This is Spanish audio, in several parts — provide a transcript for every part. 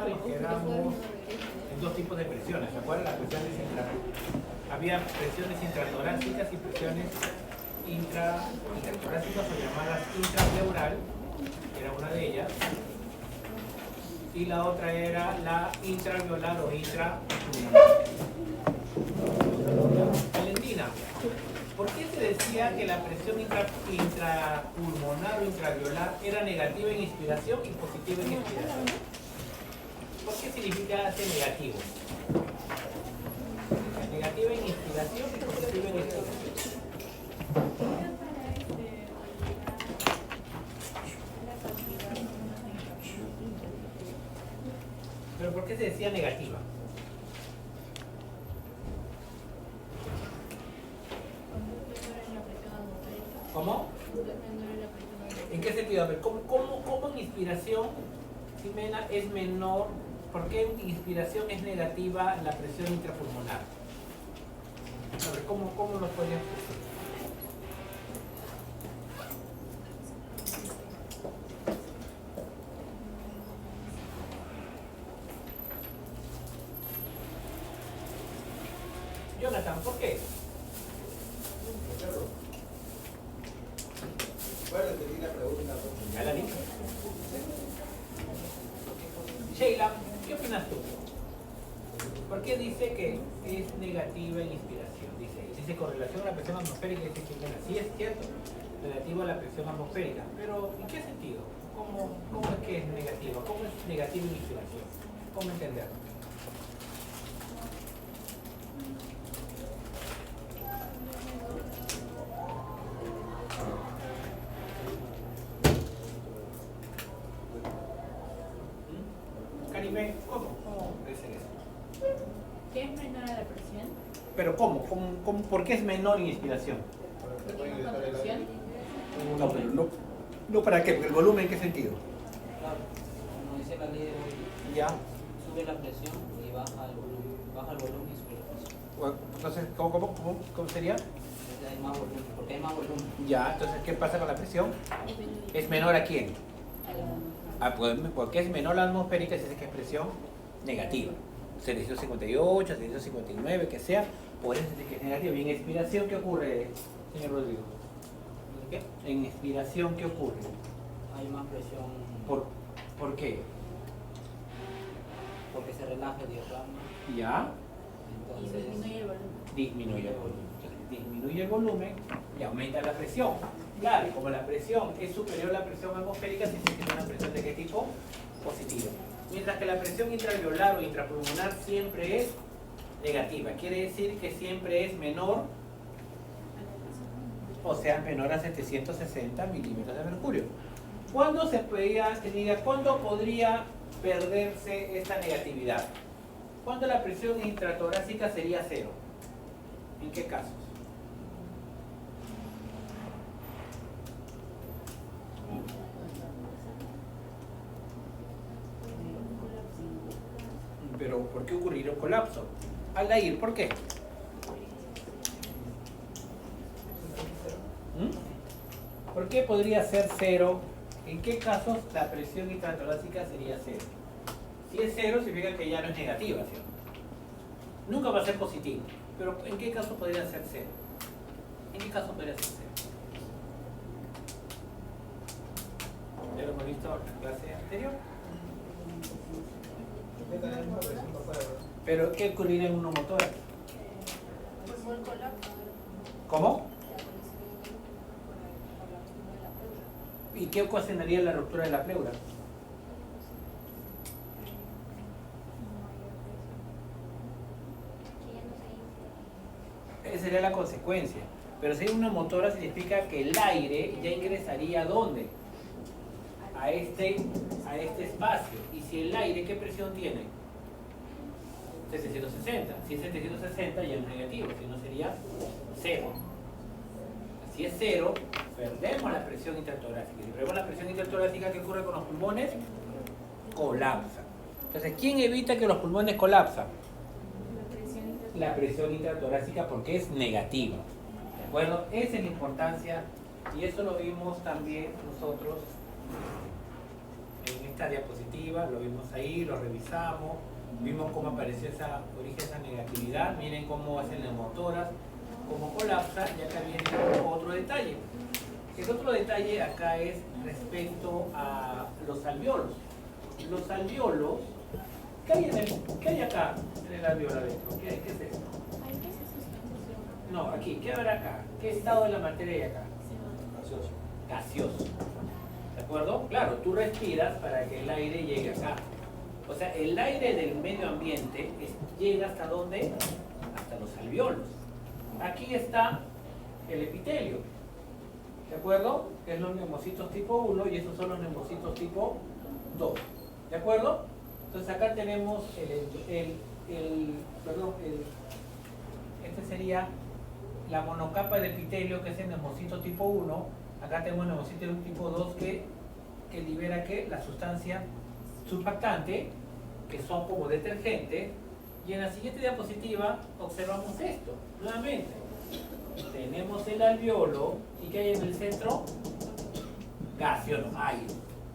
claro y quedamos en dos tipos de presiones. ¿Se acuerdan? Las presiones había presiones intratorácicas y presiones intratorácicas o llamadas intrapleural, era una de ellas, y la otra era la intraalveolar o intrapulmonar. Valentina, ¿por qué se decía que la presión intrapulmonar o intraalveolar era negativa en inspiración y positiva en expiración? ¿Por qué significa ser negativo? Negativa en inspiración y positiva en expiración. ¿Pero por qué se decía negativa? ¿Cómo? ¿En qué sentido? A ver, ¿cómo en inspiración, Ximena, es menor? ¿Por qué en inspiración es negativa la presión intrapulmonar? A ver, ¿cómo nos podrías decir? Jonathan, ¿por qué? Ya la dije. Sheila, ¿qué opinas tú? ¿Por qué dice que es negativa en inspiración? Dice con relación a la presión atmosférica, dice que sí es cierto, relativo a la presión atmosférica, pero ¿en qué sentido? ¿Cómo es que es negativa? ¿Cómo es negativa en inspiración? ¿Cómo entenderlo? ¿Cómo puede ser eso? ¿Qué es menor a la presión? ¿Pero cómo? ¿Por qué es menor en inspiración? ¿Porque hay contracción? No, pero no, ¿para qué? ¿El volumen en qué sentido? Claro, como dice la ley de Boyle, Ya. sube la presión y baja el volumen. Baja el volumen y sube la presión. Bueno, entonces, ¿cómo sería? Entonces hay más volumen, porque hay más volumen. Ya, entonces, ¿qué pasa con la presión? ¿Es menor a quién? Pues, porque es menor la atmosférica, se dice que es presión negativa. 758, 759, que sea, por eso se dice que es negativa. ¿Y en expiración qué ocurre, señor Rodrigo? ¿En qué? En expiración, ¿qué ocurre? Hay más presión. ¿Por qué? Porque se relaja el diafragma. Ya. Y Entonces, disminuye el volumen. Disminuye el volumen. Entonces, disminuye el volumen y aumenta la presión. Claro, y como la presión es superior a la presión atmosférica, se dice que es una presión de qué tipo? Positiva. Mientras que la presión intraalveolar o intrapulmonar siempre es negativa. Quiere decir que siempre es menor, o sea, menor a 760 milímetros de mercurio. ¿Cuándo ¿cuándo podría perderse esta negatividad? ¿Cuándo la presión intratorácica sería cero? ¿En qué casos? Pero ¿por qué ocurriría un colapso? Aldair, ¿por qué? ¿Por qué podría ser cero? ¿En qué casos la presión intratorácica sería cero? Si es cero, significa que ya no es negativa, ¿cierto? Nunca va a ser positivo. Pero ¿en qué caso podría ser cero? ¿En qué caso podría ser cero? Ya lo hemos visto en la clase anterior. ¿Pero qué ocurriría en una motora? ¿Cómo? ¿Y qué ocasionaría la ruptura de la pleura? Esa sería la consecuencia. Pero si hay una motora significa que el aire ya ingresaría ¿a dónde? A este espacio. Y si el aire, ¿qué presión tiene? 760. Si es 760 ya es negativo, si no sería cero. Si es cero, perdemos la presión intratorácica. Si perdemos la presión intratorácica, ¿qué ocurre con los pulmones? Colapsan. Entonces, ¿quién evita que los pulmones colapsan? La presión intratorácica, porque es negativa. ¿De acuerdo? Esa es la importancia, y eso lo vimos también nosotros en esta diapositiva, lo vimos ahí, lo revisamos, vimos cómo apareció esa origen, esa negatividad, miren cómo hacen neumotoras, cómo colapsa, y acá viene otro detalle. El otro detalle acá es respecto a los alveolos. Los alveolos, ¿qué hay acá en el alveolo adentro? ¿Qué es esto? No, aquí, ¿qué habrá acá? ¿Qué estado de la materia hay acá? Gaseoso. Gaseoso. ¿De acuerdo? Claro, tú respiras para que el aire llegue acá. O sea, el aire del medio ambiente llega ¿hasta dónde? Hasta los alveolos. Aquí está el epitelio. ¿De acuerdo? Que es los neumocitos tipo 1 y estos son los neumocitos tipo 2. ¿De acuerdo? Entonces acá tenemos este sería la monocapa de epitelio, que es el neumocito tipo 1. Acá tenemos el neumocito tipo 2 que libera ¿qué? La sustancia surfactante, que son como detergentes. Y en la siguiente diapositiva observamos esto. Nuevamente, tenemos el alveolo y ¿qué hay en el centro? Gaseoso, aire.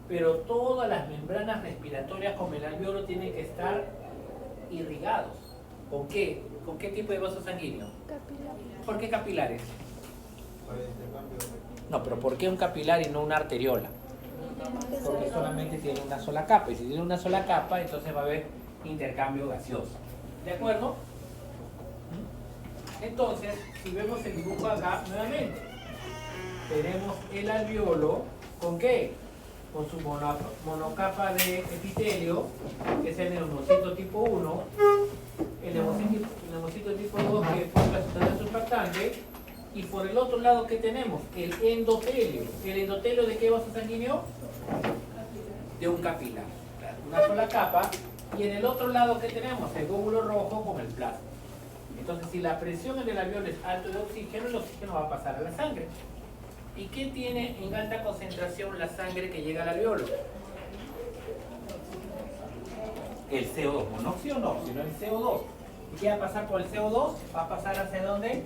Pero todas las membranas respiratorias como el alveolo tienen que estar irrigados. ¿Con qué? ¿Con qué tipo de vaso sanguíneo? Capilar. ¿Por qué capilares? Para el intercambio. No, pero ¿por qué un capilar y no una arteriola? Porque solamente tiene una sola capa, y si tiene una sola capa, entonces va a haber intercambio gaseoso. ¿De acuerdo? Entonces, si vemos el dibujo acá, nuevamente, tenemos el alveolo, ¿con qué? Con su monocapa de epitelio, que es el neumocito tipo 1, el neumocito tipo 2, que es la sustancia surfactante, y por el otro lado, ¿qué tenemos? El endotelio. ¿El endotelio de qué vaso sanguíneo? De un capilar. Claro, una sola capa. Y en el otro lado, ¿qué tenemos? El glóbulo rojo con el plasma. Entonces, si la presión en el alveolo es alto de oxígeno, el oxígeno va a pasar a la sangre. ¿Y qué tiene en alta concentración la sangre que llega al alveolo? El CO2, monóxido no, sino el CO2. ¿Y qué va a pasar por el CO2? Va a pasar hacia dónde?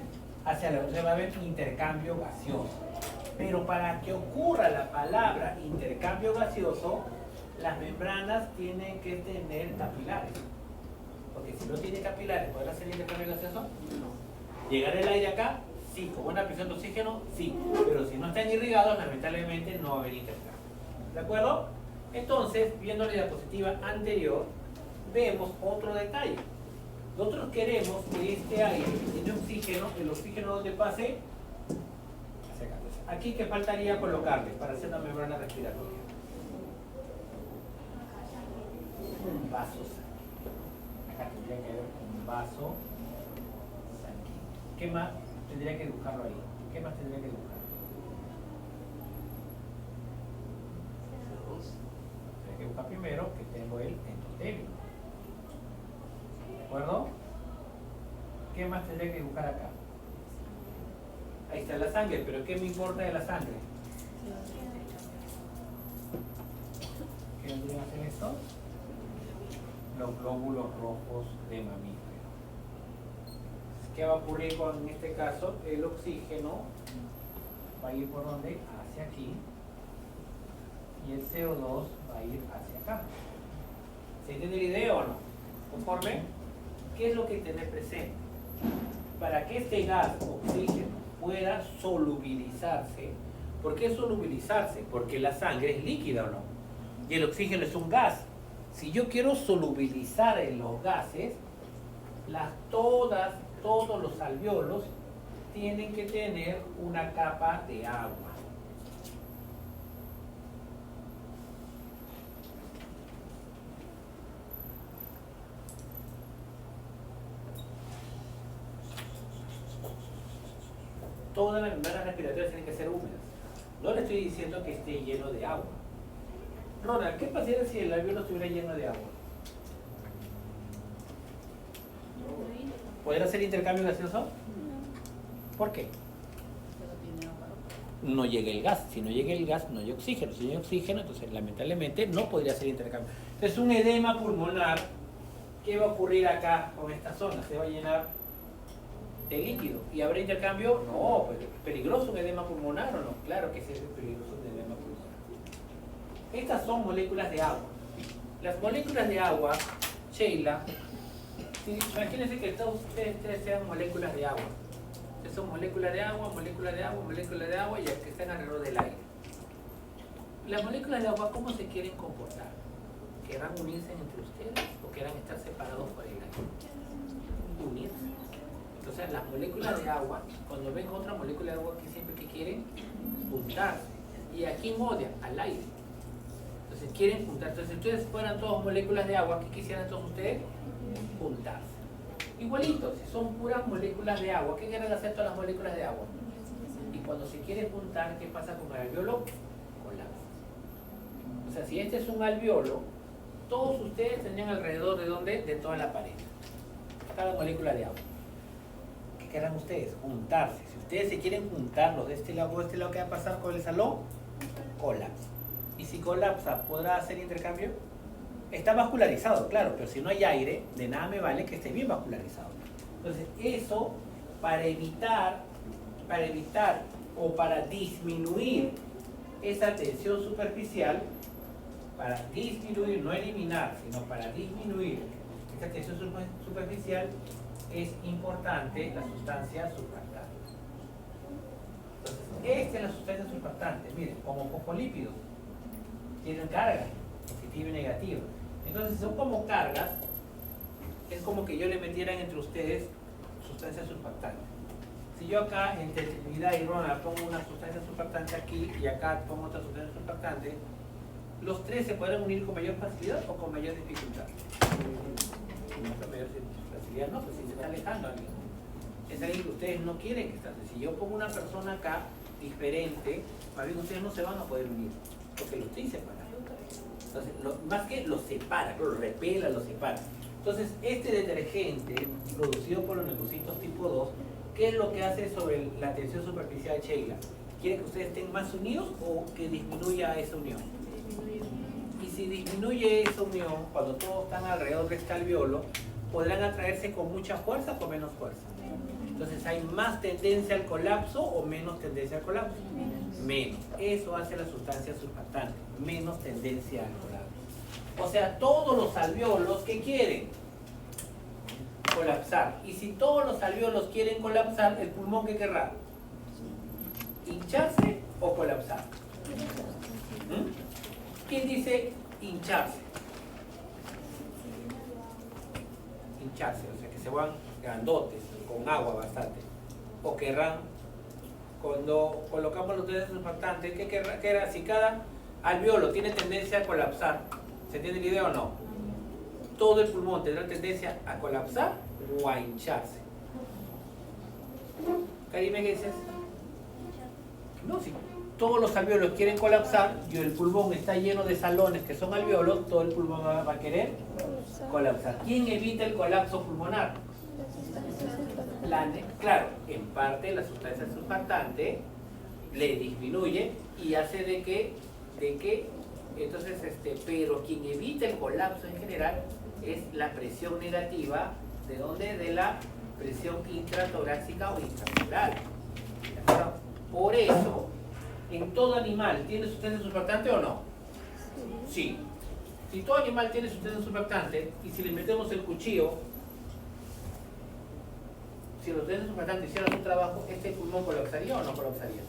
Hacia la donde va a haber intercambio gaseoso. Pero para que ocurra la palabra intercambio gaseoso, las membranas tienen que tener capilares. Porque si no tiene capilares, ¿podrá hacer intercambio gaseoso? No. ¿Llegar el aire acá? Sí. ¿Con buena presión de oxígeno? Sí. Pero si no están irrigados, lamentablemente no va a haber intercambio. ¿De acuerdo? Entonces, viendo la diapositiva anterior, vemos otro detalle. Nosotros queremos que este aire que tiene oxígeno, el oxígeno donde pase hacia acá. Entonces, aquí, ¿qué faltaría colocarle para hacer una membrana respiratoria? Un vaso sanguíneo. Acá tendría que haber un vaso sanguíneo. ¿Qué más tendría que dibujarlo ahí? ¿Qué más tendría que dibujar? Tendría que buscar primero que tengo el endotelio. ¿De acuerdo? ¿Qué más tendría que dibujar acá? Ahí está la sangre, pero ¿qué me importa de la sangre? ¿Qué vendrían a ser estos? Los glóbulos rojos de mamífero. ¿Qué va a ocurrir con, en este caso, el oxígeno? Va a ir por dónde? Hacia aquí. Y el CO2 va a ir hacia acá. ¿Se entiende la idea o no? ¿Conforme? ¿Qué es lo que tener presente? Para que este gas, oxígeno, pueda solubilizarse. ¿Por qué solubilizarse? Porque la sangre es líquida o no. Y el oxígeno es un gas. Si yo quiero solubilizar en los gases, todos los alveolos tienen que tener una capa de agua. Todas las membranas respiratorias tienen que ser húmedas. No le estoy diciendo que esté lleno de agua. Ronald, ¿qué pasaría si el alveolo estuviera lleno de agua? ¿Podría hacer intercambio gaseoso? No. ¿Por qué? No llega el gas. Si no llega el gas, no hay oxígeno. Si no hay oxígeno, entonces lamentablemente no podría hacer intercambio. Entonces, un edema pulmonar, ¿qué va a ocurrir acá con esta zona? Se va a llenar de líquido. ¿Y habrá intercambio? No, pero ¿es peligroso un edema pulmonar o no? Claro que sí es peligroso un edema pulmonar. Estas son moléculas de agua. Las moléculas de agua, Sheila, imagínense que todos ustedes sean moléculas de agua. Estas son moléculas de agua, moléculas de agua, moléculas de agua y que están alrededor del aire. Las moléculas de agua, ¿cómo se quieren comportar? ¿Querrán unirse entre ustedes o querrán estar separados por el aire? Unirse. Entonces, las moléculas de agua, cuando ven otra molécula de agua, que siempre que quieren juntarse. ¿Y a quién odian? Al aire. Entonces, quieren juntarse. Entonces, si ustedes fueran todas moléculas de agua, ¿qué quisieran todos ustedes? Juntarse. Igualito, si son puras moléculas de agua, ¿qué quieren hacer todas las moléculas de agua? Y cuando se quieren juntar, ¿qué pasa con el alveolo? Colapsa. O sea, si este es un alveolo, todos ustedes tendrían alrededor de ¿dónde? De toda la pared. Cada molécula de agua. ¿Qué querrán ustedes? Juntarse. Si ustedes se quieren juntar los de este lado o de este lado, ¿qué va a pasar con el salón? Colapsa. Y si colapsa, ¿podrá hacer intercambio? Está vascularizado, claro, pero si no hay aire, de nada me vale que esté bien vascularizado. Entonces, eso para evitar o para disminuir esa tensión superficial, para disminuir, no eliminar, sino para disminuir esa tensión superficial, es importante la sustancia surfactante. Entonces, esta es la sustancia surfactante. Miren, como fosfolípidos, tienen carga, positiva y negativa. Entonces, son como cargas, es como que yo le metieran entre ustedes sustancia surfactante. Si yo acá, entre Trinidad y Ronald, pongo una sustancia surfactante aquí y acá pongo otra sustancia surfactante, ¿los tres se podrán unir con mayor facilidad o con mayor dificultad? Con mayor facilidad no, pues si se está alejando alguien. Es alguien que ustedes no quieren que esté. Si yo pongo una persona acá diferente, más bien ustedes no se van a poder unir, porque los estoy separando. Entonces, más que los separa, los repela, los separa. Entonces, este detergente producido por los leucocitos tipo 2, ¿qué es lo que hace sobre la tensión superficial de Sheila? ¿Quiere que ustedes estén más unidos o que disminuya esa unión? Y si disminuye esa unión, cuando todos están alrededor de este alveolo, ¿podrán atraerse con mucha fuerza o con menos fuerza? Entonces, ¿hay más tendencia al colapso o menos tendencia al colapso? Menos. Eso hace la sustancia surfactante, menos tendencia al colapso. O sea, todos los alveolos, ¿qué quieren? Colapsar. Y si todos los alveolos quieren colapsar, ¿el pulmón qué querrá? ¿Hincharse o colapsar? ¿Quién dice hincharse? Hincharse, o sea, que se van grandotes, con agua bastante. O querrán, cuando colocamos los dedos surfactantes, ¿qué querrá? Si cada alveolo tiene tendencia a colapsar, ¿se entiende la idea o no? Todo el pulmón tendrá tendencia a colapsar o a hincharse. Karime, ¿qué dices? No, si todos los alveolos quieren colapsar y el pulmón está lleno de salones que son alveolos, todo el pulmón va a querer colapsar. ¿Quién evita el colapso pulmonar? Claro, en parte la sustancia surfactante le disminuye y hace de que entonces pero quien evita el colapso en general es la presión negativa. ¿De dónde? De la presión intratorácica o intrapleural. ¿De acuerdo? Por eso, en todo animal, ¿tiene sustancia surfactante o no? Sí. Si todo animal tiene sustancia surfactante y si le metemos el cuchillo, si los sustancias surfactantes hicieran un trabajo, ¿este pulmón colapsaría o no colapsaría?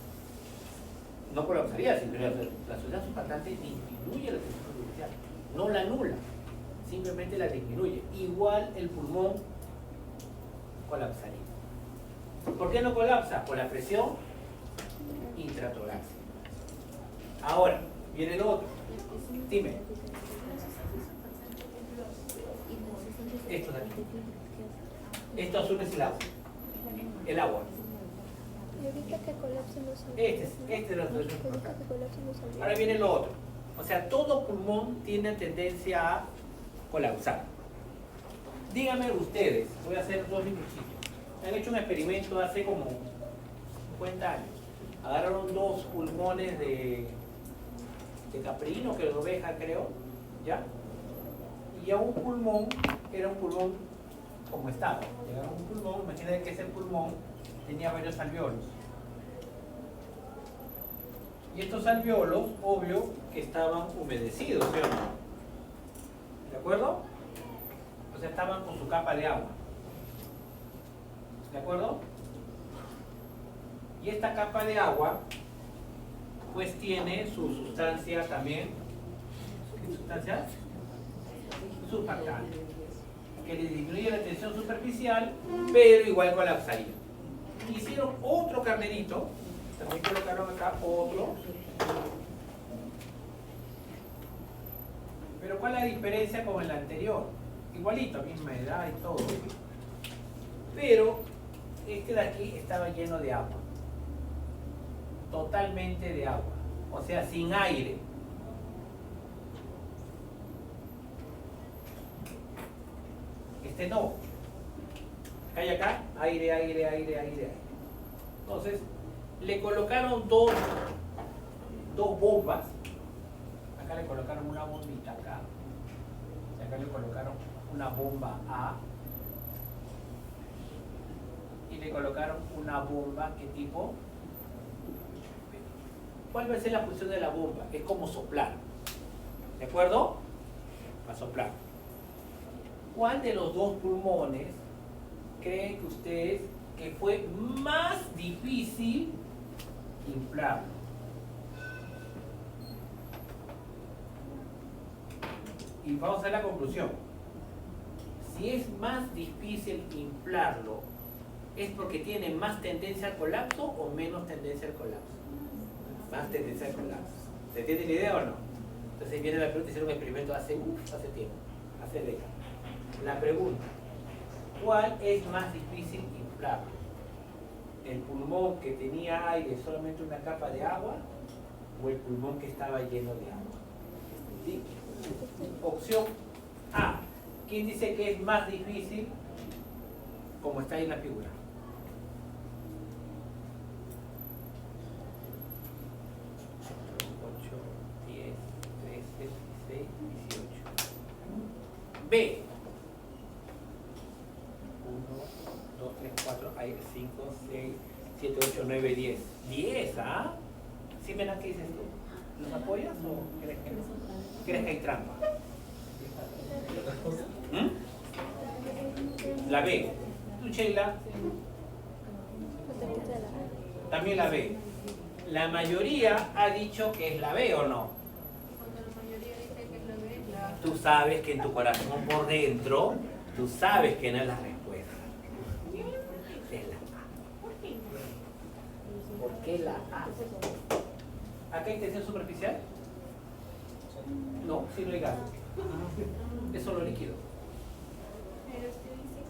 No colapsaría, simplemente la sustancia surfactante disminuye la tensión superficial, no la anula, simplemente la disminuye. Igual el pulmón colapsaría. ¿Por qué no colapsa? Por la presión intratorácica. Ahora, viene el otro. Dime. Esto de aquí. Esto azul es el agua. El agua. Evita que colapsen los alveolos. Este es la solución. Evita que colapsen los alveolos. Ahora viene lo otro. O sea, todo pulmón tiene tendencia a colapsar. Díganme ustedes, voy a hacer dos minutitos. Han hecho un experimento hace como 50 años. Agarraron dos pulmones de caprino, que de oveja creo, ¿ya? Y a un pulmón, era un pulmón como estaba. Llegaron un pulmón, imagínate que ese pulmón tenía varios alveolos. Y estos alvéolos, obvio, que estaban humedecidos, ¿sí o no? ¿De acuerdo? O sea, estaban con su capa de agua. ¿De acuerdo? Y esta capa de agua, pues tiene su sustancia también. ¿Qué sustancia? Surfactante, que le disminuye la tensión superficial, pero igual colapsaría. Hicieron otro carnerito, también colocaron acá otro. Pero ¿cuál es la diferencia con el anterior? Igualito, misma edad y todo. Pero este de aquí estaba lleno de agua. Totalmente de agua. O sea, sin aire. Este no. Hay acá aire, aire, aire, aire. Entonces, le colocaron dos bombas. Acá le colocaron una bombita acá. Y acá le colocaron una bomba A. Y le colocaron una bomba, ¿qué tipo? ¿Cuál va a ser la función de la bomba? Es como soplar. ¿De acuerdo? Va a soplar. ¿Cuál de los dos pulmones creen que ustedes que fue más difícil inflarlo? Y vamos a ver la conclusión. Si es más difícil inflarlo, ¿es porque tiene más tendencia al colapso o menos tendencia al colapso? Más tendencia al colapso. ¿Se entiende la idea o no? Entonces viene la pregunta, hicieron un experimento hace tiempo, hace décadas. La pregunta, ¿cuál es más difícil inflar? ¿El pulmón que tenía aire, solamente una capa de agua, o el pulmón que estaba lleno de agua? ¿Sí? Opción A. ¿Quién dice que es más difícil? Como está ahí en la figura. B. 1, 2, 3, 4, 5, 6, 7, 8, 9, 10. 10, ¿ah? ¿Sí ven qué dices tú? ¿Los apoyas o crees que no? ¿Crees que hay trampa? La B. ¿Tú, Sheila? También la B. La mayoría ha dicho que es la B, ¿o no? Tú sabes que en tu corazón por dentro, tú sabes que no es la respuesta. Es la A. ¿Por qué la A? ¿Acá hay tensión superficial? No, si no hay gas. Es solo líquido.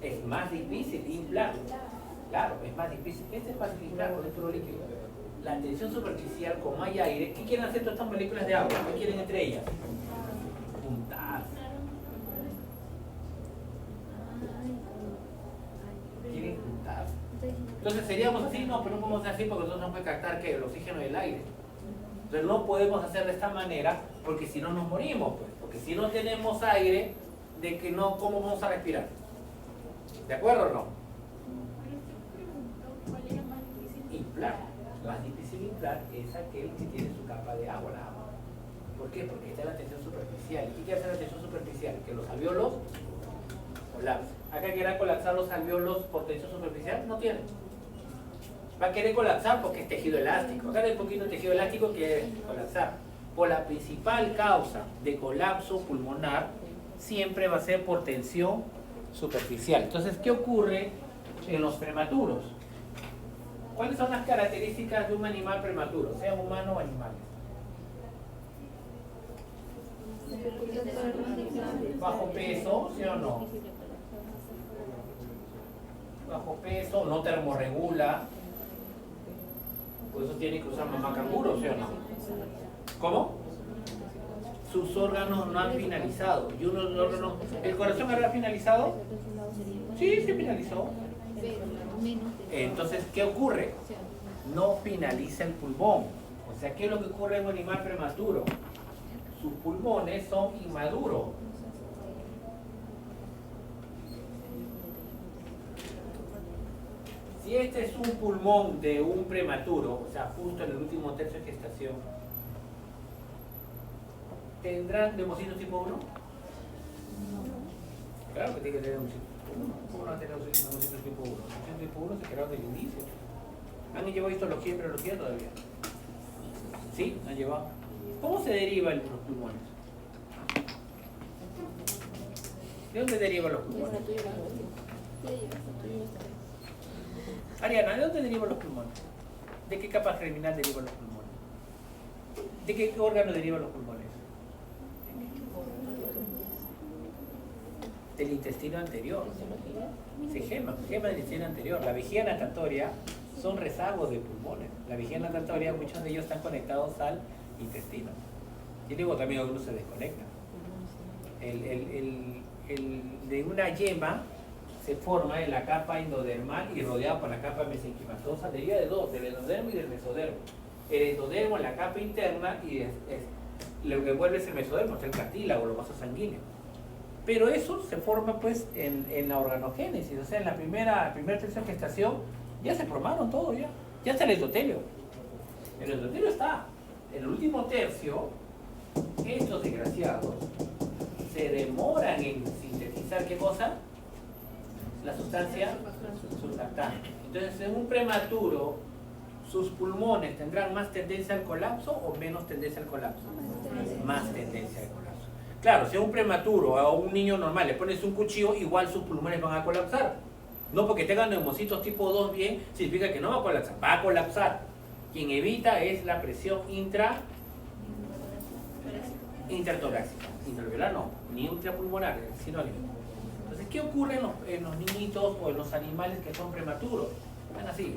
Es más difícil inflarlo. Claro, es más difícil. Este es más difícil inflarlo, es solo líquido. La tensión superficial, como hay aire, ¿qué quieren hacer todas estas moléculas de agua? ¿Qué quieren entre ellas? Juntar. Quieren juntar. Entonces seríamos así, no, pero no podemos hacer así porque nosotros no podemos captar que el oxígeno y el aire. Entonces no podemos hacer de esta manera porque si no nos morimos, pues. Porque si no tenemos aire, de que no, ¿cómo vamos a respirar? ¿De acuerdo o no? Inflar. Más difícil inflar es aquel que tiene su capa de agua, la agua. ¿Por qué? Porque está en la tensión superficial. ¿Qué quiere hacer la tensión superficial? Que los alvéolos colapsen. ¿Acá quieren colapsar los alvéolos por tensión superficial? No tienen. Va a querer colapsar porque es tejido elástico. Acá hay un poquito de tejido elástico que quiere colapsar. Por la principal causa de colapso pulmonar siempre va a ser por tensión superficial. Entonces, ¿qué ocurre en los prematuros? ¿Cuáles son las características de un animal prematuro, sean humanos o animales? Bajo peso, ¿sí o no? Bajo peso, no termorregula. Por eso tiene que usar mamá canguro, ¿sí o no? ¿Cómo? Sus órganos no han finalizado. Y uno de los órganos... ¿El corazón habrá finalizado? Sí, se finalizó. Entonces, ¿qué ocurre? No finaliza el pulmón. O sea, ¿qué es lo que ocurre en un animal prematuro? Sus pulmones son inmaduros. Si si este es un pulmón de un prematuro, o sea, justo en el último tercio de gestación, ¿tendrán neumocitos tipo 1? Claro que tiene que tener un tipo 1. ¿Cómo no va a tener neumocitos tipo 1? Los neumocitos tipo 1 se crearon desde el inicio. ¿Han llevado histología y embriología todavía? ¿Sí? ¿Han llevado? ¿Cómo se derivan los pulmones? ¿De dónde derivan los pulmones? Ariana, ¿de dónde derivan los pulmones? ¿De qué capa germinal derivan los pulmones? ¿De qué órgano derivan los pulmones? Del intestino anterior. Se geman del intestino anterior. La vejiga natatoria son rezagos de pulmones. La vejiga natatoria, muchos de ellos están conectados al intestino. Y luego también algunos se desconectan. De una yema se forma en la capa endodermal y rodeado por la capa mesenquimatosa. Deriva de dos, del endodermo y del mesodermo. El endodermo en la capa interna y lo que envuelve es el mesodermo, es el cartílago, los vasos sanguíneos. Pero eso se forma pues en la organogénesis, o sea, en la primera tercia de gestación ya se formaron todo, ya está el endotelio. El endotelio está. En el último tercio, estos desgraciados se demoran en sintetizar, ¿qué cosa? La sustancia surfactante. Entonces, en un prematuro, sus pulmones tendrán más tendencia al colapso o menos tendencia al colapso. Más tendencia al colapso. Claro, si a un prematuro o a un niño normal le pones un cuchillo, igual sus pulmones van a colapsar. No porque tengan neumocitos tipo 2 bien, significa que no va a colapsar, va a colapsar. Quien evita es la presión intertorácica. Intraalveolar no, ni intrapulmonar, es sinónimo. Entonces, ¿qué ocurre en los niñitos o en los animales que son prematuros? Van así.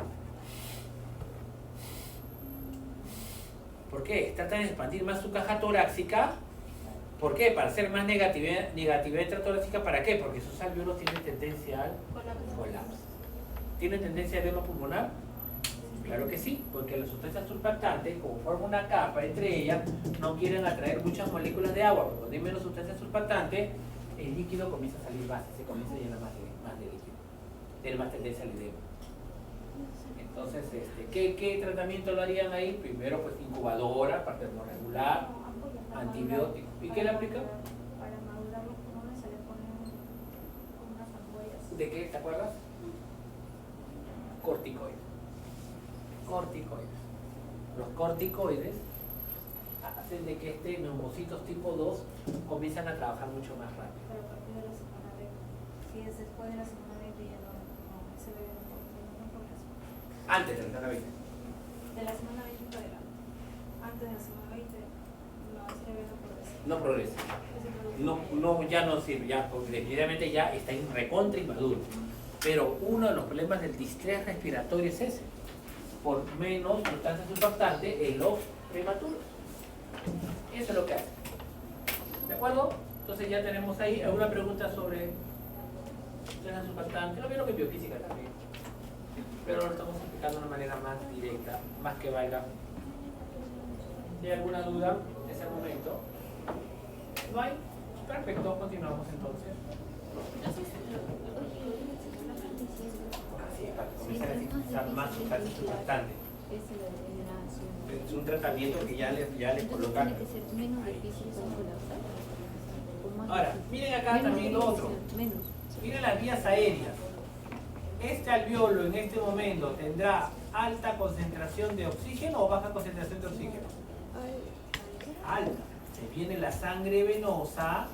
¿Por qué? Tratan de expandir más su caja torácica. ¿Por qué? Para hacer más negatividad intratorácica. ¿Para qué? Porque sus alvéolos tienen tendencia al colapso. ¿Tienen tendencia al alvéolo pulmonar? Claro que sí, porque las sustancias surfactantes, como forman una capa entre ellas, no quieren atraer muchas moléculas de agua. Cuando hay menos sustancias surfactantes, el líquido comienza a salir más, se comienza a llenar más de líquido. Tiene más tendencia al edema. Entonces, ¿qué tratamiento lo harían ahí? Primero, pues incubadora, parte termorregular, antibiótico. ¿Y qué le aplican? Para madurar los pulmones se le ponen unas ampollas. ¿De qué? ¿Te acuerdas? Corticoides. Los corticoides hacen de que neumocitos tipo 2 comienzan a trabajar mucho más rápido. Pero a partir de la semana 20. Si es después de la semana 20 ya no se ve no progreso. Antes de la semana 20. De la semana 20 para adelante. Antes de la semana 20 no se ve no progreso. No progresa. Ya no sirve, ya, porque definitivamente ya está recontra inmaduro. Pero uno de los problemas del distrés respiratorio es ese. Por menos sustancias surfactantes en los prematuros. Eso es lo que hace. ¿De acuerdo? Entonces ya tenemos ahí alguna pregunta sobre sustancias surfactantes. Lo vieron que biofísica también. Pero lo estamos explicando de una manera más directa, más que valga. Si hay alguna duda en ese momento, ¿no hay? Perfecto, continuamos entonces. Así es, para comenzar a utilizar más sustancias surfactantes. Es un tratamiento que ya les colocan. Ahora, miren acá también lo otro. Miren las vías aéreas. Este alvéolo en este momento tendrá alta concentración de oxígeno o baja concentración de oxígeno. Alta. Se viene la sangre venosa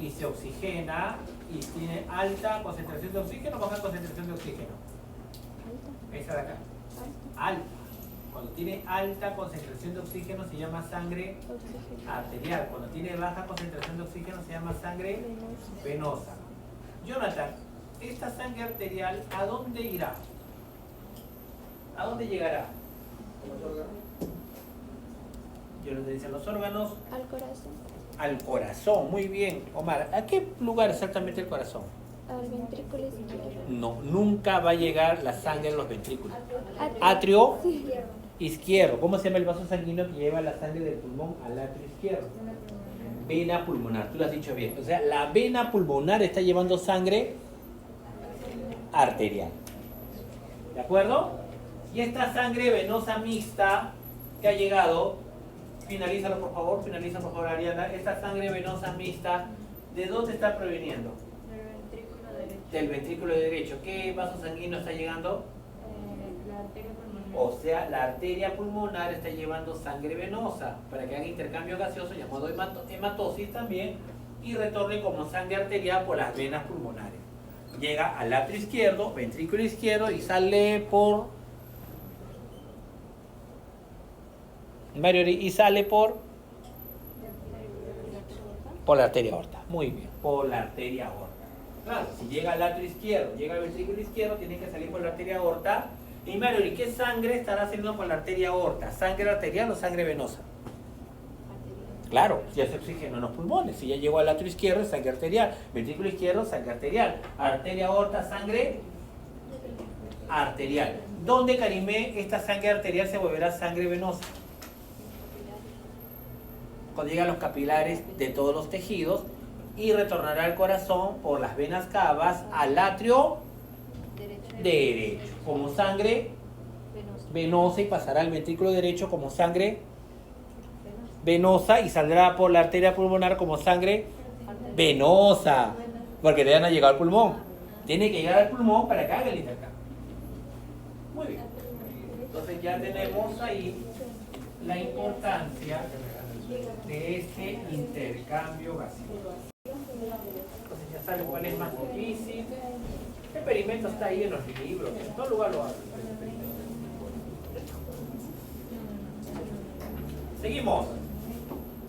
y se oxigena y tiene alta concentración de oxígeno o baja concentración de oxígeno. Esa de acá. Alta. Cuando tiene alta concentración de oxígeno se llama sangre arterial. Cuando tiene baja concentración de oxígeno se llama sangre venosa. Jonathan, esta sangre arterial, ¿a dónde irá? ¿A dónde llegará? Jonathan dice, los órganos Al corazón. al corazón. Muy bien, Omar. ¿A qué lugar exactamente el corazón? Al ventrículo izquierdo. No, nunca va a llegar la sangre a los ventrículos. Atrio izquierdo. ¿Cómo se llama el vaso sanguíneo que lleva la sangre del pulmón al atrio izquierdo? Vena pulmonar, tú lo has dicho bien. O sea, la vena pulmonar está llevando sangre arterial. ¿De acuerdo? Y esta sangre venosa mixta que ha llegado, finalízalo por favor, Ariana. Esta sangre venosa mixta, ¿de dónde está proveniendo? Del ventrículo derecho. Del ventrículo derecho. ¿Qué vaso sanguíneo está llegando? La arteria pulmonar. O sea, la arteria pulmonar está llevando sangre venosa para que haga intercambio gaseoso llamado hematosis también y retorne como sangre arterial por las venas pulmonares. Llega al atrio izquierdo, ventrículo izquierdo y sale por... y sale por la arteria aorta. Muy bien, por la arteria aorta. Claro, si llega al atrio izquierdo, llega al ventrículo izquierdo, tiene que salir por la arteria aorta. Y Marjorie, ¿qué sangre estará saliendo por la arteria aorta? ¿Sangre arterial o sangre venosa? Claro, si hace oxígeno en los pulmones. Si ya llegó al atrio izquierdo, es sangre arterial. Ventrículo izquierdo, sangre arterial. Arteria aorta, sangre arterial. ¿Dónde, Karimé, esta sangre arterial se volverá sangre venosa? Cuando llega a los capilares de todos los tejidos y retornará al corazón por las venas cavas al atrio derecho como sangre venosa y pasará al ventrículo derecho como sangre venosa y saldrá por la arteria pulmonar como sangre venosa, porque le van a llegar al pulmón. Tiene que llegar al pulmón para que haga el intercambio. Muy bien. Entonces ya tenemos ahí la importancia de este intercambio gaseoso. Entonces ya saben cuál es más difícil. El experimento está ahí en los libros, en todo lugar lo hacen. Seguimos.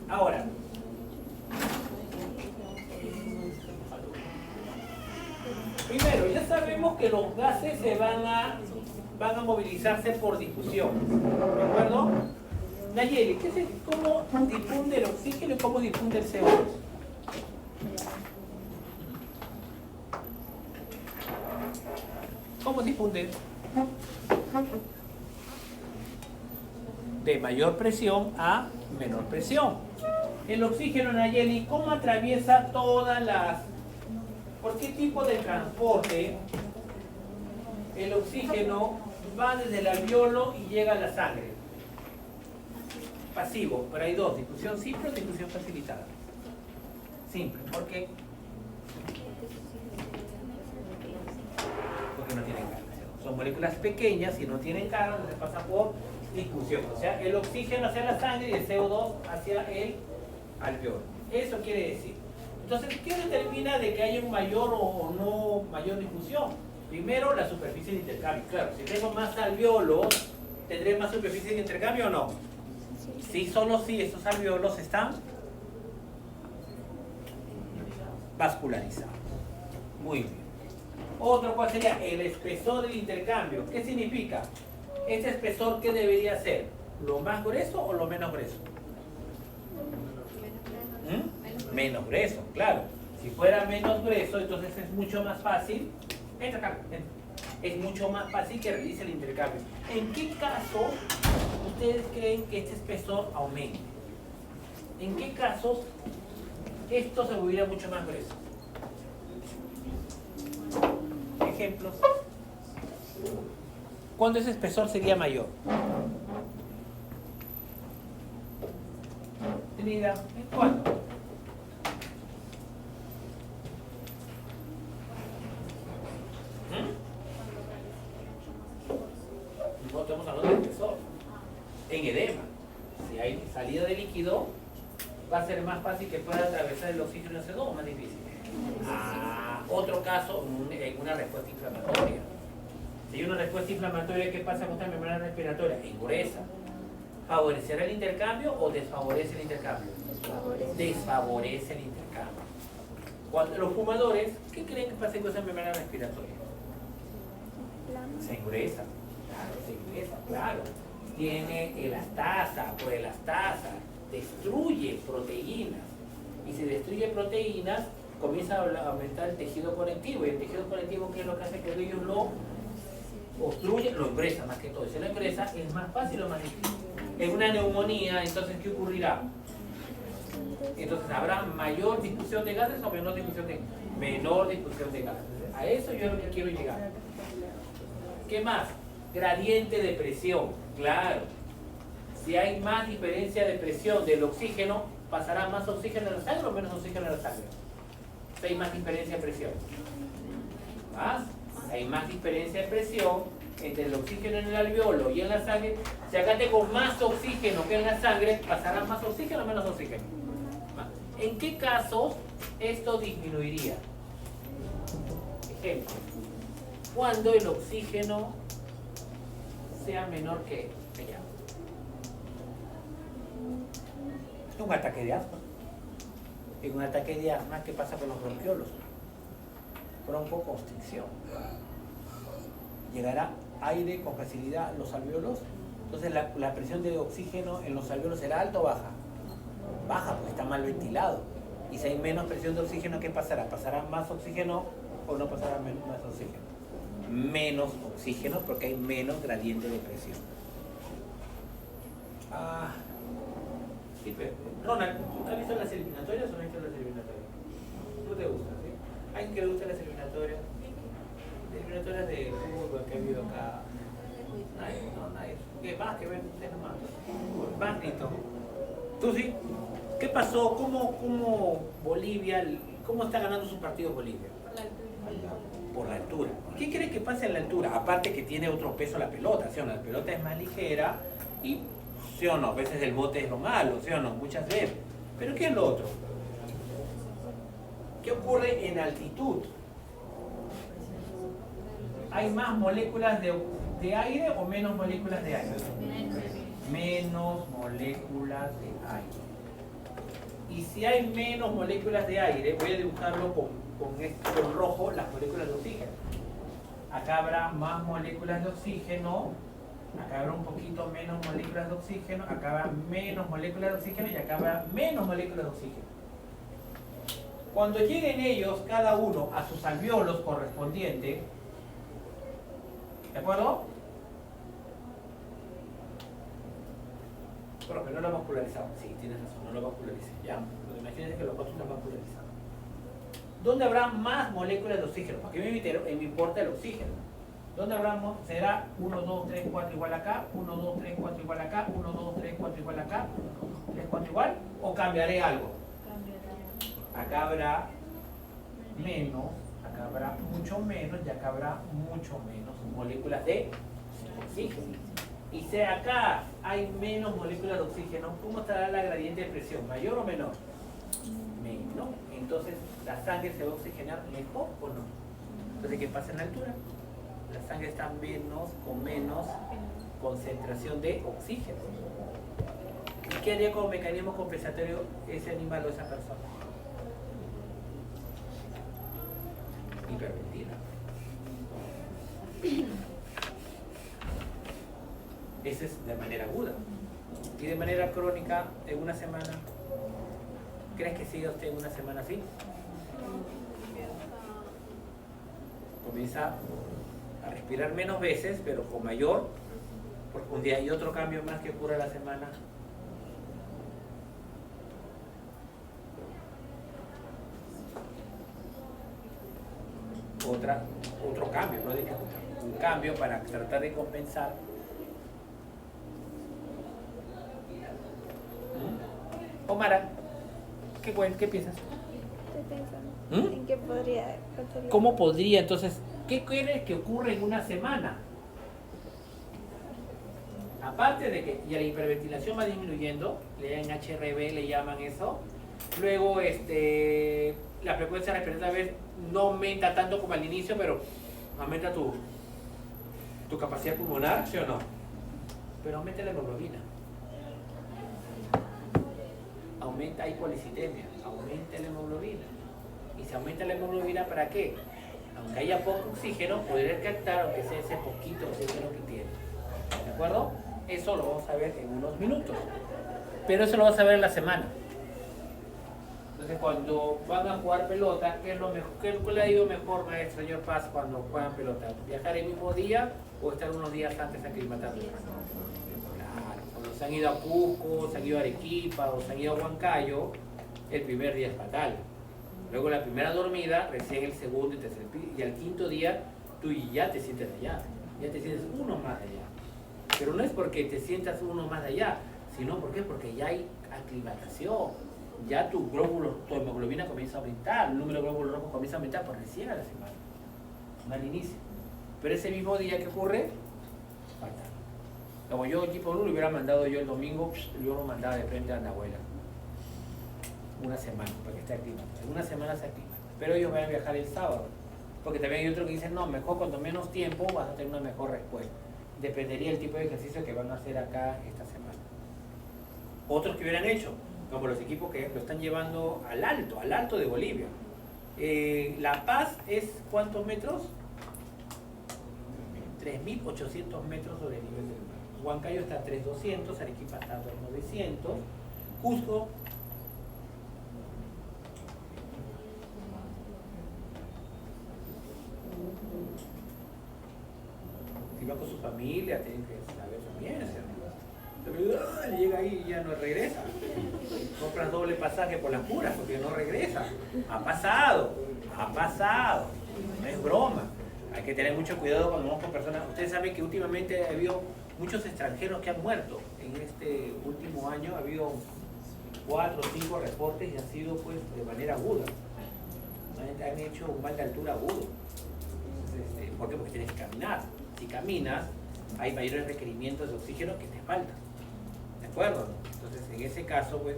Ahora. Primero, ya sabemos que los gases se van a movilizarse por difusión. ¿De acuerdo? Nayeli, ¿cómo difunde el oxígeno y cómo difunde el CO2? ¿Cómo difunde? De mayor presión a menor presión. El oxígeno, Nayeli, ¿cómo atraviesa todas las... ¿Por qué tipo de transporte el oxígeno va desde el alveolo y llega a la sangre? Pasivo, pero hay dos, difusión simple o difusión facilitada. Simple, ¿por qué? Porque no tienen carga. Son moléculas pequeñas y no tienen carga, entonces pasa por difusión. O sea, el oxígeno hacia la sangre y el CO2 hacia el alveolo. Eso quiere decir. Entonces, ¿qué determina de que haya un mayor o no mayor difusión? Primero, la superficie de intercambio. Claro, si tengo más alveolos, ¿tendré más superficie de intercambio o no? Sí, solo si estos alveolos están vascularizados. Muy bien. Otro, ¿cuál sería? El espesor del intercambio. ¿Qué significa? ¿Este espesor qué debería ser? ¿Lo más grueso o lo menos grueso? Menos grueso, claro. Si fuera menos grueso, entonces es mucho más fácil. Entra acá, entra. Es mucho más fácil que realice el intercambio. ¿En qué caso ustedes creen que este espesor aumente? ¿En qué casos esto se volvería mucho más grueso? Ejemplos. ¿Cuándo ese espesor sería mayor? ¿Tiene idea? ¿Cuándo? No estamos hablando de espesor. En edema, si hay salida de líquido, va a ser más fácil que pueda atravesar el oxígeno CO2 o más difícil. Otro caso, una respuesta inflamatoria. Si hay una respuesta inflamatoria, ¿qué pasa con esta membrana respiratoria? Engruesa. ¿Favorecerá el intercambio o desfavorece el intercambio? Desfavorece el intercambio. Cuando los fumadores, ¿qué creen que pasa con esa membrana respiratoria? Se engruesa. Claro, se engruesa, claro. Tiene elastasa, proelastasa, destruye proteínas. Y si destruye proteínas, comienza a aumentar el tejido conectivo. Y el tejido conectivo, ¿qué es lo que hace? Que ellos lo obstruye, lo engresa más que todo. Si lo engresa, ¿es más fácil o más difícil? En una neumonía, entonces, ¿qué ocurrirá? Entonces, ¿habrá mayor difusión de gases o menor difusión de gases? A eso yo es lo que quiero llegar. ¿Qué más? Gradiente de presión, claro. Si hay más diferencia de presión del oxígeno, ¿pasará más oxígeno en la sangre o menos oxígeno en la sangre? Si hay más diferencia de presión. ¿Más? Hay más diferencia de presión entre el oxígeno en el alveolo y en la sangre. Si acá tengo más oxígeno que en la sangre, ¿pasará más oxígeno o menos oxígeno? Más. ¿En qué casos esto disminuiría? Ejemplo, cuando el oxígeno sea menor que allá. Un ataque de asma. En un ataque de asma, ¿qué pasa con los bronquiolos? Broncoconstricción. Llegará aire con facilidad a los alveolos. Entonces la presión de oxígeno en los alveolos será alta o baja. Baja porque está mal ventilado. Y si hay menos presión de oxígeno, ¿qué pasará? ¿Pasará más oxígeno o no pasará más oxígeno? Menos oxígeno porque hay menos gradiente de presión. Sí, pero Ronald, ¿has visto las eliminatorias o no has visto las eliminatorias? ¿No te gusta? ¿Sí? ¿Alguien que le gusta las eliminatorias? Las eliminatorias de fútbol que ha habido acá. Nadie, no, nadie. ¿Qué más que ven ustedes nomás? Más listo. ¿Tú sí? ¿Qué pasó? ¿Cómo Bolivia, cómo está ganando sus partidos Bolivia? Por la altura. ¿Qué crees que pasa en la altura? Aparte que tiene otro peso la pelota, ¿sí o no? La pelota es más ligera y, ¿sí o no? A veces el bote es lo malo, ¿sí o no? Muchas veces. ¿Pero qué es lo otro? ¿Qué ocurre en altitud? ¿Hay más moléculas de aire o menos moléculas de aire? Menos moléculas de aire. Y si hay menos moléculas de aire, voy a dibujarlo con rojo, las moléculas de oxígeno. Acá habrá más moléculas de oxígeno, acá habrá un poquito menos moléculas de oxígeno, acá habrá menos moléculas de oxígeno y acá habrá menos moléculas de oxígeno. Cuando lleguen ellos, cada uno, a sus alveolos correspondientes, ¿de acuerdo? Bueno, pero no lo hemos polarizado. Sí, tienes razón, no lo vascularicé, ¿ya? Pero imagínense que los otros están vascularizados. ¿Dónde habrá más moléculas de oxígeno? Porque me importa el oxígeno. ¿Dónde habrá? Será 1, 2, 3, 4 igual acá, 1, 2, 3, 4 igual acá, 1, 2, 3, 4 igual acá, 1, 2, 3, 4 igual, o cambiaré algo. Acá habrá menos, acá habrá mucho menos y acá habrá mucho menos moléculas de oxígeno. Y si acá hay menos moléculas de oxígeno, ¿cómo estará la gradiente de presión? ¿Mayor o menor? Menor. Entonces, ¿la sangre se va a oxigenar mejor o no? Entonces, ¿qué pasa en la altura? La sangre está con menos concentración de oxígeno. ¿Y qué haría como mecanismo compensatorio ese animal o esa persona? Hiperventila. Esa es de manera aguda. Y de manera crónica, en una semana, ¿crees que siga usted en una semana así? Comienza a respirar menos veces, pero con mayor profundidad. Y otro cambio más que ocurre a la semana. Otro cambio, ¿no? Un cambio para tratar de compensar. Omara, ¿qué piensas? Estoy pensando en qué podría. ¿Cómo podría entonces? ¿Qué crees que ocurre en una semana? Aparte de que ya la hiperventilación va disminuyendo, le llaman HRV, le llaman eso. Luego la frecuencia respiratoria no aumenta tanto como al inicio, pero aumenta tu capacidad pulmonar, ¿sí o no? Pero aumenta la hemoglobina. Aumenta hipolicitemia, aumenta la hemoglobina. Y si aumenta la hemoglobina, ¿para qué? Aunque haya poco oxígeno, poder captar, aunque sea ese poquito oxígeno que tiene. ¿De acuerdo? Eso lo vamos a ver en unos minutos. Pero eso lo vas a ver en la semana. Entonces, cuando van a jugar pelota, ¿qué es lo mejor? ¿Qué le ha ido mejor, maestro señor Paz, cuando juegan pelota? ¿Viajar el mismo día o estar unos días antes aclimatándose? Claro, cuando se han ido a Cusco, se han ido a Arequipa o se han ido a Huancayo, el primer día es fatal. Luego la primera dormida, recién el segundo y tercer día, y al quinto día tú ya te sientes allá. ya te sientes uno más allá. Pero no es porque te sientas uno más allá, sino porque ya hay aclimatación. Ya tu hemoglobina comienza a aumentar, el número de glóbulos rojos comienza a aumentar por recién a la semana, no al inicio. Pero ese mismo día que ocurre, falta. Como yo, equipo 1, le hubiera mandado yo el domingo, yo lo mandaba de frente a la abuela. Una semana, para que esté aclimata. En una semana se aclimata. Pero ellos van a viajar el sábado. Porque también hay otros que dicen, no, mejor cuanto menos tiempo vas a tener una mejor respuesta. Dependería del tipo de ejercicio que van a hacer acá esta semana. Otros que hubieran hecho, como los equipos que lo están llevando al alto de Bolivia. La Paz es, ¿cuántos metros? 3.800 metros sobre el nivel del mar. Huancayo está a 3.200, Arequipa está a 2.900, Cusco si va con su familia tienen que saber también, le llega ahí y ya no regresa, compras doble pasaje por las puras porque no regresa, ha pasado, no es broma. Hay que tener mucho cuidado cuando vamos con personas. Ustedes saben que últimamente ha habido muchos extranjeros que han muerto. En este último año ha habido 4 o 5 reportes y han sido pues de manera aguda. Han hecho un mal de altura agudo. Entonces, ¿por qué? Porque tienes que caminar. Si caminas, hay mayores requerimientos de oxígeno que te faltan. ¿De acuerdo? Entonces, en ese caso, pues,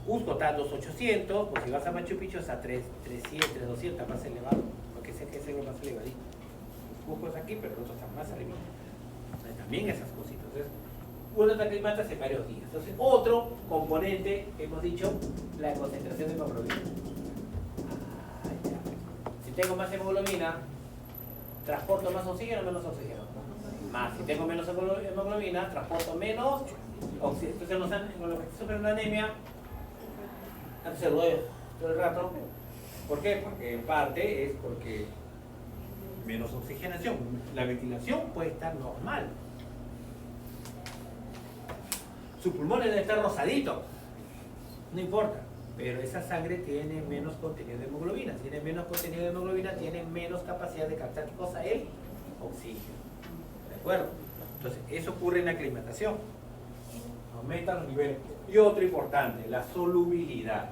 Cusco está a 2.800, pues si vas a Machu Picchu es a 3.100, 3.200, más elevado. Porque sé que es lo más elevadito. Cusco es aquí, pero el otro está más arriba. Entonces, también esas cositas. Entonces, uno te aclimata hace varios días. Entonces, otro componente, hemos dicho, la concentración de hemoglobina. Si tengo más hemoglobina, transporto más oxígeno o menos oxígeno. Más. Si tengo menos hemoglobina, transporto menos oxígeno. Entonces, con los que sufren una anemia, antes se duele todo el rato. ¿Por qué? Porque en parte es porque menos oxigenación. La ventilación puede estar normal. Su pulmón debe estar rosadito. No importa. Pero esa sangre tiene menos contenido de hemoglobina. Tiene menos contenido de hemoglobina, tiene menos capacidad de captar, ¿qué cosa? El oxígeno. ¿De acuerdo? Entonces, eso ocurre en la aclimatación. Aumentan los niveles. Y otro importante, la solubilidad.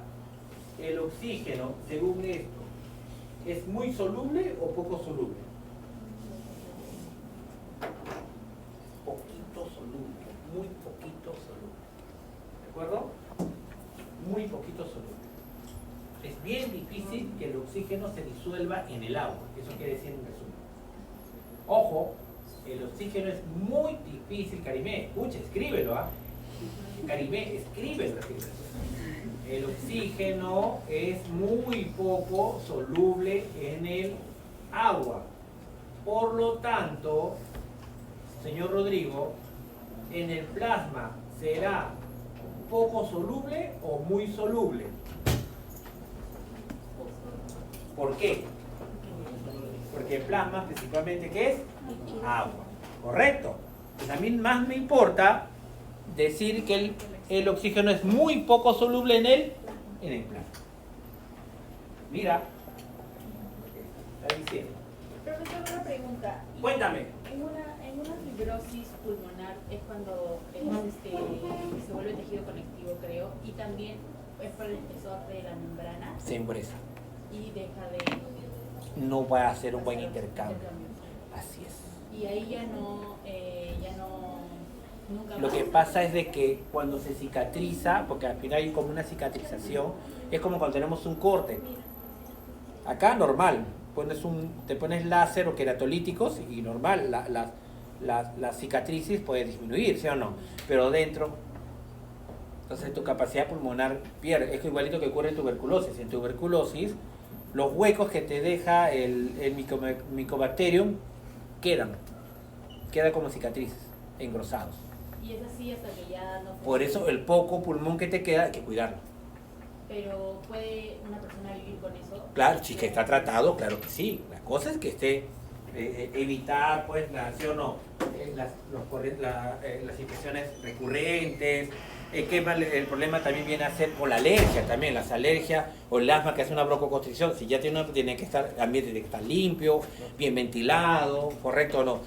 El oxígeno, según esto, ¿es muy soluble o poco soluble? Poquito soluble, muy poquito soluble. ¿De acuerdo? Muy poquito soluble. Es bien difícil que el oxígeno se disuelva en el agua. Eso quiere decir en resumen. Ojo, el oxígeno es muy difícil, Karimé, escucha, escríbelo, ¿ah? Karimé, escríbelo. El oxígeno es muy poco soluble en el agua. Por lo tanto, señor Rodrigo, en el plasma será poco soluble o muy soluble. ¿Por qué? Porque el plasma principalmente, ¿qué es? Agua. ¿Correcto? Pues a mí más me importa decir que el oxígeno es muy poco soluble en el plasma. Mira, está diciendo. Profesor, una pregunta. Cuéntame. En una fibrosis pulmonar es cuando se vuelve tejido conectivo, creo, y también es por el espesor de la membrana Se endurece. y deja de... No va a hacer un buen intercambio. Así es. Y ahí ya no, nunca Lo más. que pasa es de que cuando se cicatriza, porque al final hay como una cicatrización, es como cuando tenemos un corte. Acá normal, te pones láser o queratolíticos y normal, la cicatriz puede disminuir, ¿sí o no? Pero dentro, entonces tu capacidad pulmonar pierde. Es igualito que ocurre en tuberculosis. En tuberculosis, los huecos que te deja el Mycobacterium queda como cicatrices, engrosados. Y es así hasta que ya no... Por eso el poco pulmón que te queda hay que cuidarlo. Pero ¿puede una persona vivir con eso? Claro, si que está tratado, claro que sí. La cosa es que esté, evitar, pues, ¿sí o no? Las infecciones recurrentes, el problema también viene a ser por la alergia también, las alergias o el asma que hace una broncoconstricción. Si ya tiene una, tiene que estar, el ambiente tiene que estar limpio, bien ventilado, correcto o no,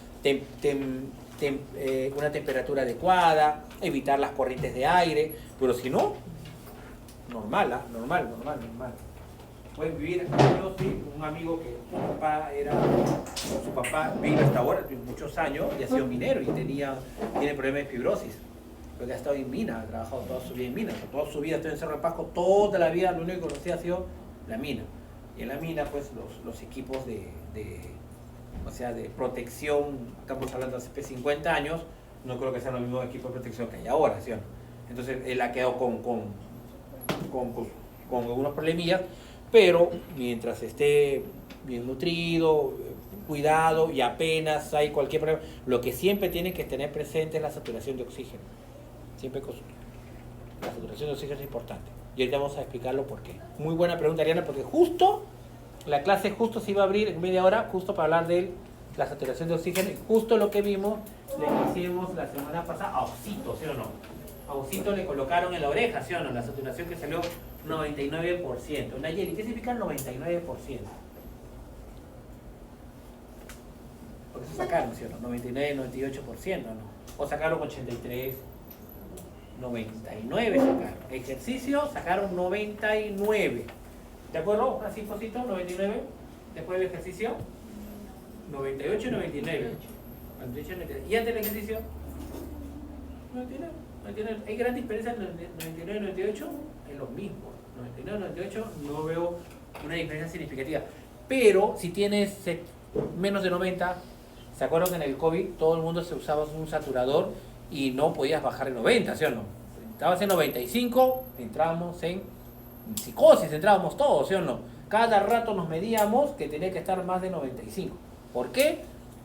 una temperatura adecuada, evitar las corrientes de aire, pero si no, normal. Pueden vivir, yo sí, un amigo que su papá vino hasta ahora, muchos años, y ha sido minero y tiene problemas de fibrosis, porque ha estado en mina, ha trabajado toda su vida en mina, toda su vida estuvo en Cerro de Pasco, toda la vida lo único que conocía ha sido la mina. Y en la mina, pues, los equipos de protección, estamos hablando de hace 50 años, no creo que sean los mismos equipos de protección que hay ahora, ¿sí o no? Entonces, él ha quedado con algunos problemillas, pero mientras esté bien nutrido, cuidado y apenas hay cualquier problema, lo que siempre tienen que tener presente es la saturación de oxígeno. Siempre la saturación de oxígeno es importante. Y ahorita vamos a explicarlo por qué. Muy buena pregunta, Ariana, porque justo la clase justo se iba a abrir en media hora, justo para hablar de la saturación de oxígeno, y justo lo que vimos, le hicimos la semana pasada a Osito, ¿sí o no? A Osito le colocaron en la oreja, ¿sí o no? La saturación que salió 99%. Nayeli, ¿qué significa 99%? Porque eso sacaron, ¿sí o no? 99, 98%, ¿no? O sacaron 83, 99 sacaron. Ejercicio sacaron 99. ¿De acuerdo? Así, Osito, 99. Después del ejercicio, 98 y 99. 98 y 99. ¿Y antes del ejercicio? 99. Hay gran diferencia entre 99 y 98, es lo mismo. 99 y 98 no veo una diferencia significativa. Pero si tienes menos de 90, ¿se acuerdan que en el COVID todo el mundo se usaba un saturador y no podías bajar de 90, ¿sí o no? Estabas en 95, entrábamos en psicosis, entrábamos todos, ¿sí o no? Cada rato nos medíamos que tenía que estar más de 95. ¿Por qué?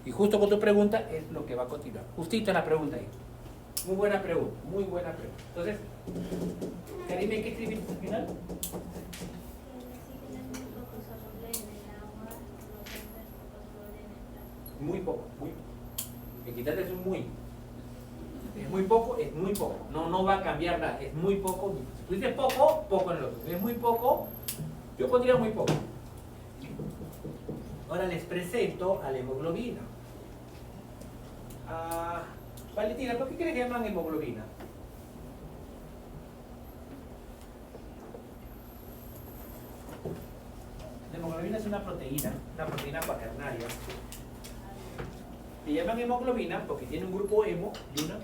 Y justo con tu pregunta es lo que va a continuar. Justito es la pregunta ahí. Muy buena pregunta, muy buena pregunta. Entonces, Karime, ¿qué escribiste al final? Muy poco, muy poco. El quitarle es un muy. Es muy poco, es muy poco. No va a cambiar nada, es muy poco. Si tú dices poco, poco en el otro. Si es muy poco, yo pondría muy poco. Ahora les presento a la hemoglobina. Valentina, ¿por qué crees que llaman hemoglobina? La hemoglobina es una proteína cuaternaria. Le llaman hemoglobina porque tiene un grupo hemo y una.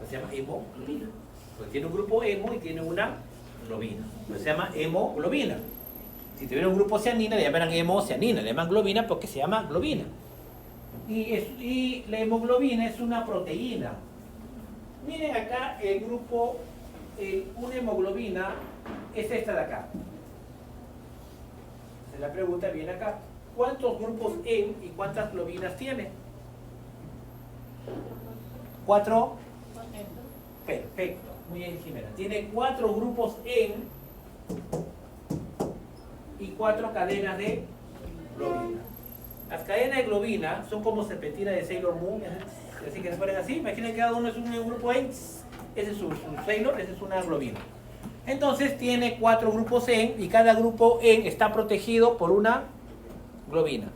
Se llama hemoglobina. Porque tiene un grupo hemo y tiene una globina. Se llama hemoglobina. Si tuviera un grupo cianina, le llaman hemocianina. Le llaman globina porque se llama globina. Y la hemoglobina es una proteína. Miren acá el grupo, una hemoglobina es esta de acá. La pregunta viene acá. ¿Cuántos grupos hemo y cuántas globinas tiene? 4. Perfecto. Muy bien, Jimena. Tiene 4 grupos hemo y 4 cadenas de globina. Las cadenas de globina son como serpentinas de Sailor Moon, así que se ponen así. Imaginen que cada uno es un grupo hemo. Ese es un Sailor, esa es una globina. Entonces tiene 4 grupos hemo y cada grupo hemo está protegido por una globina.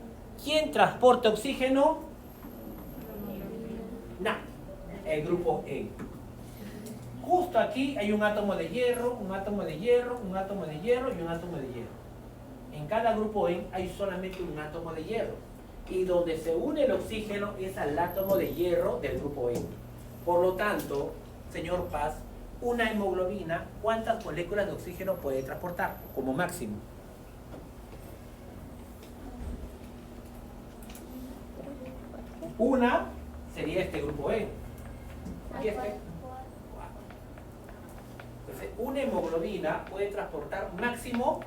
¿Quién transporta oxígeno? El grupo hemo. Justo aquí hay un átomo de hierro, un átomo de hierro, un átomo de hierro y un átomo de hierro. En cada grupo hemo hay solamente un átomo de hierro. Y donde se une el oxígeno es al átomo de hierro del grupo hemo. Por lo tanto, señor Paz, una hemoglobina, ¿cuántas moléculas de oxígeno puede transportar como máximo? Una sería este grupo hemo. ¿Y este? Entonces, una hemoglobina puede transportar máximo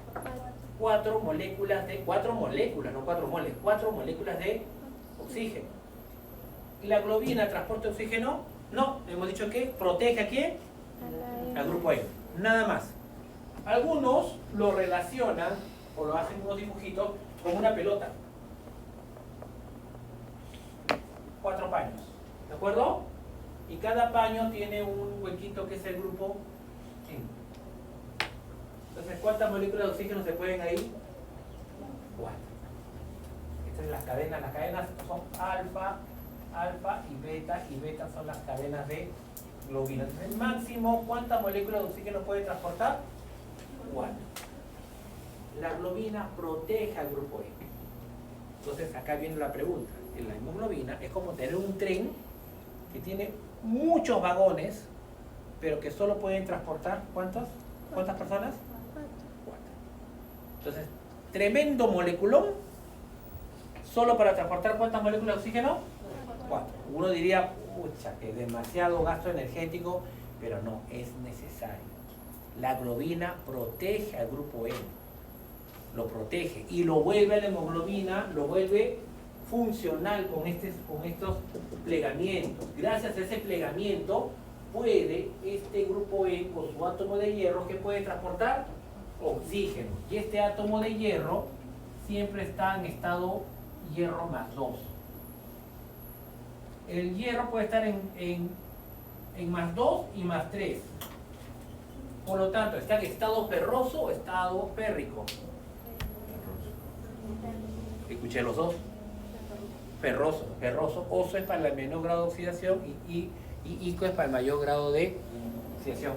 4 moléculas, no 4 moles, 4 moléculas de oxígeno. ¿Y la globina transporta oxígeno? No, hemos dicho que protege a quién? Al grupo hemo. Nada más. Algunos lo relacionan, o lo hacen unos dibujitos, con una pelota. 4 paños. ¿De acuerdo? Y cada paño tiene un huequito que es el grupo N. Entonces, ¿cuántas moléculas de oxígeno se pueden ahí? 4. Estas son las cadenas son alfa, alfa y beta son las cadenas de globina. Entonces, el máximo, ¿cuántas moléculas de oxígeno puede transportar? 4. La globina protege al grupo N. Entonces, acá viene la pregunta. La hemoglobina es como tener un tren que tiene muchos vagones, pero que solo pueden transportar, ¿cuántas personas? 4. Entonces, tremendo moleculón, solo para transportar ¿cuántas moléculas de oxígeno? 4. Uno diría, pucha, que es demasiado gasto energético, pero no, es necesario. La globina protege al grupo N, lo protege y lo vuelve a la hemoglobina, lo vuelve funcional con estos plegamientos. Gracias a ese plegamiento puede este grupo E con su átomo de hierro, que puede transportar oxígeno, y este átomo de hierro siempre está en estado hierro más 2. El hierro puede estar en más 2 y más 3. Por lo tanto, está en estado ferroso o estado férrico. Escuché los dos. Ferroso. Oso es para el menor grado de oxidación y ico es para el mayor grado de oxidación.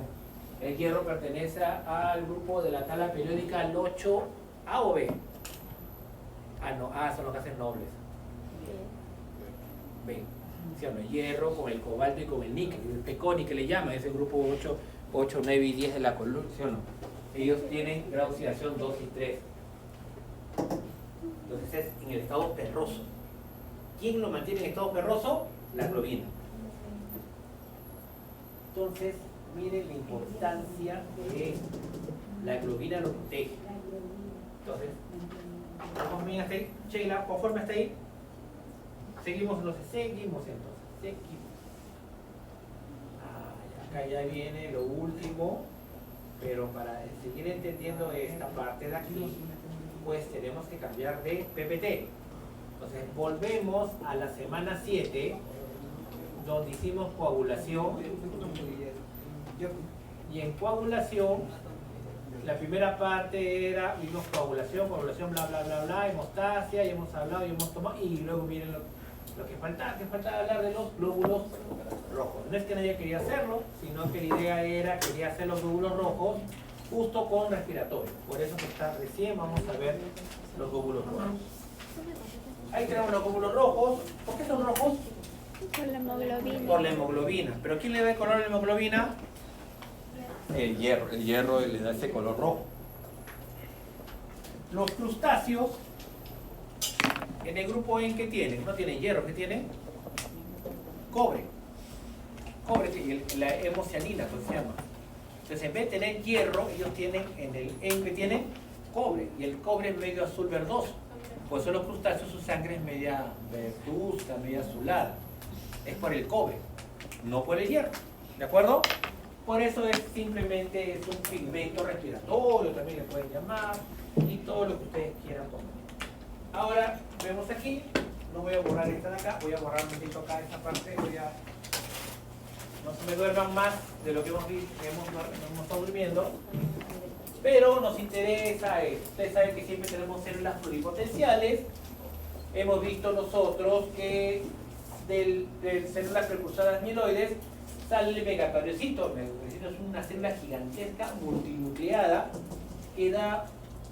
El hierro pertenece al grupo de la tabla periódica al 8A o B. No, A son los gases nobles. B. ¿Sí o no? Hierro con el cobalto y con el níquel, el peconi que le llaman, ese grupo 8, 9 y 10 de la columna. ¿Sí o no? Ellos tienen grado de oxidación 2 y 3. Entonces es en el estado ferroso. ¿Quién lo mantiene en estado ferroso? La globina. Entonces, miren la importancia de esto. La globina lo protege. Entonces, ¿conforme hasta ahí? Sheila, ¿conforme hasta ahí? Seguimos entonces. Acá ya viene lo último, pero para seguir entendiendo esta parte de aquí, pues tenemos que cambiar de PPT. Entonces volvemos a la semana 7, donde hicimos coagulación. Y en coagulación, la primera parte era, vimos coagulación, bla, bla, bla, bla, hemostasia, y hemos hablado y hemos tomado, y luego miren lo que faltaba hablar de los glóbulos rojos. No es que nadie quería hacerlo, sino que la idea quería hacer los glóbulos rojos justo con respiratorio. Por eso que está recién, vamos a ver los glóbulos rojos. Ahí tenemos los glóbulos rojos. ¿Por qué son rojos? Por la hemoglobina. Por la hemoglobina. ¿Pero quién le da el color a la hemoglobina? El hierro. El hierro le da ese color rojo. Los crustáceos, en el grupo N, ¿qué tienen? No tienen hierro, ¿qué tienen? Cobre. Cobre, la hemocianina, pues se llama. Entonces, en vez de tener hierro, ellos tienen, en el N que tienen, cobre. Y el cobre es medio azul verdoso. Por eso los crustáceos, su sangre es media verduzca, media azulada. Es por el cobre, no por el hierro. ¿De acuerdo? Por eso es simplemente un pigmento respiratorio, también le pueden llamar, y todo lo que ustedes quieran poner. Ahora, vemos aquí, no voy a borrar esta de acá, voy a borrar un poquito acá esta parte, no se me duerman más de lo que hemos estado durmiendo. Pero nos interesa, ustedes saben que siempre tenemos células pluripotenciales. Hemos visto nosotros que de células precursoras mieloides sale el megacariocito. El megacariocito es una célula gigantesca, multinucleada, que da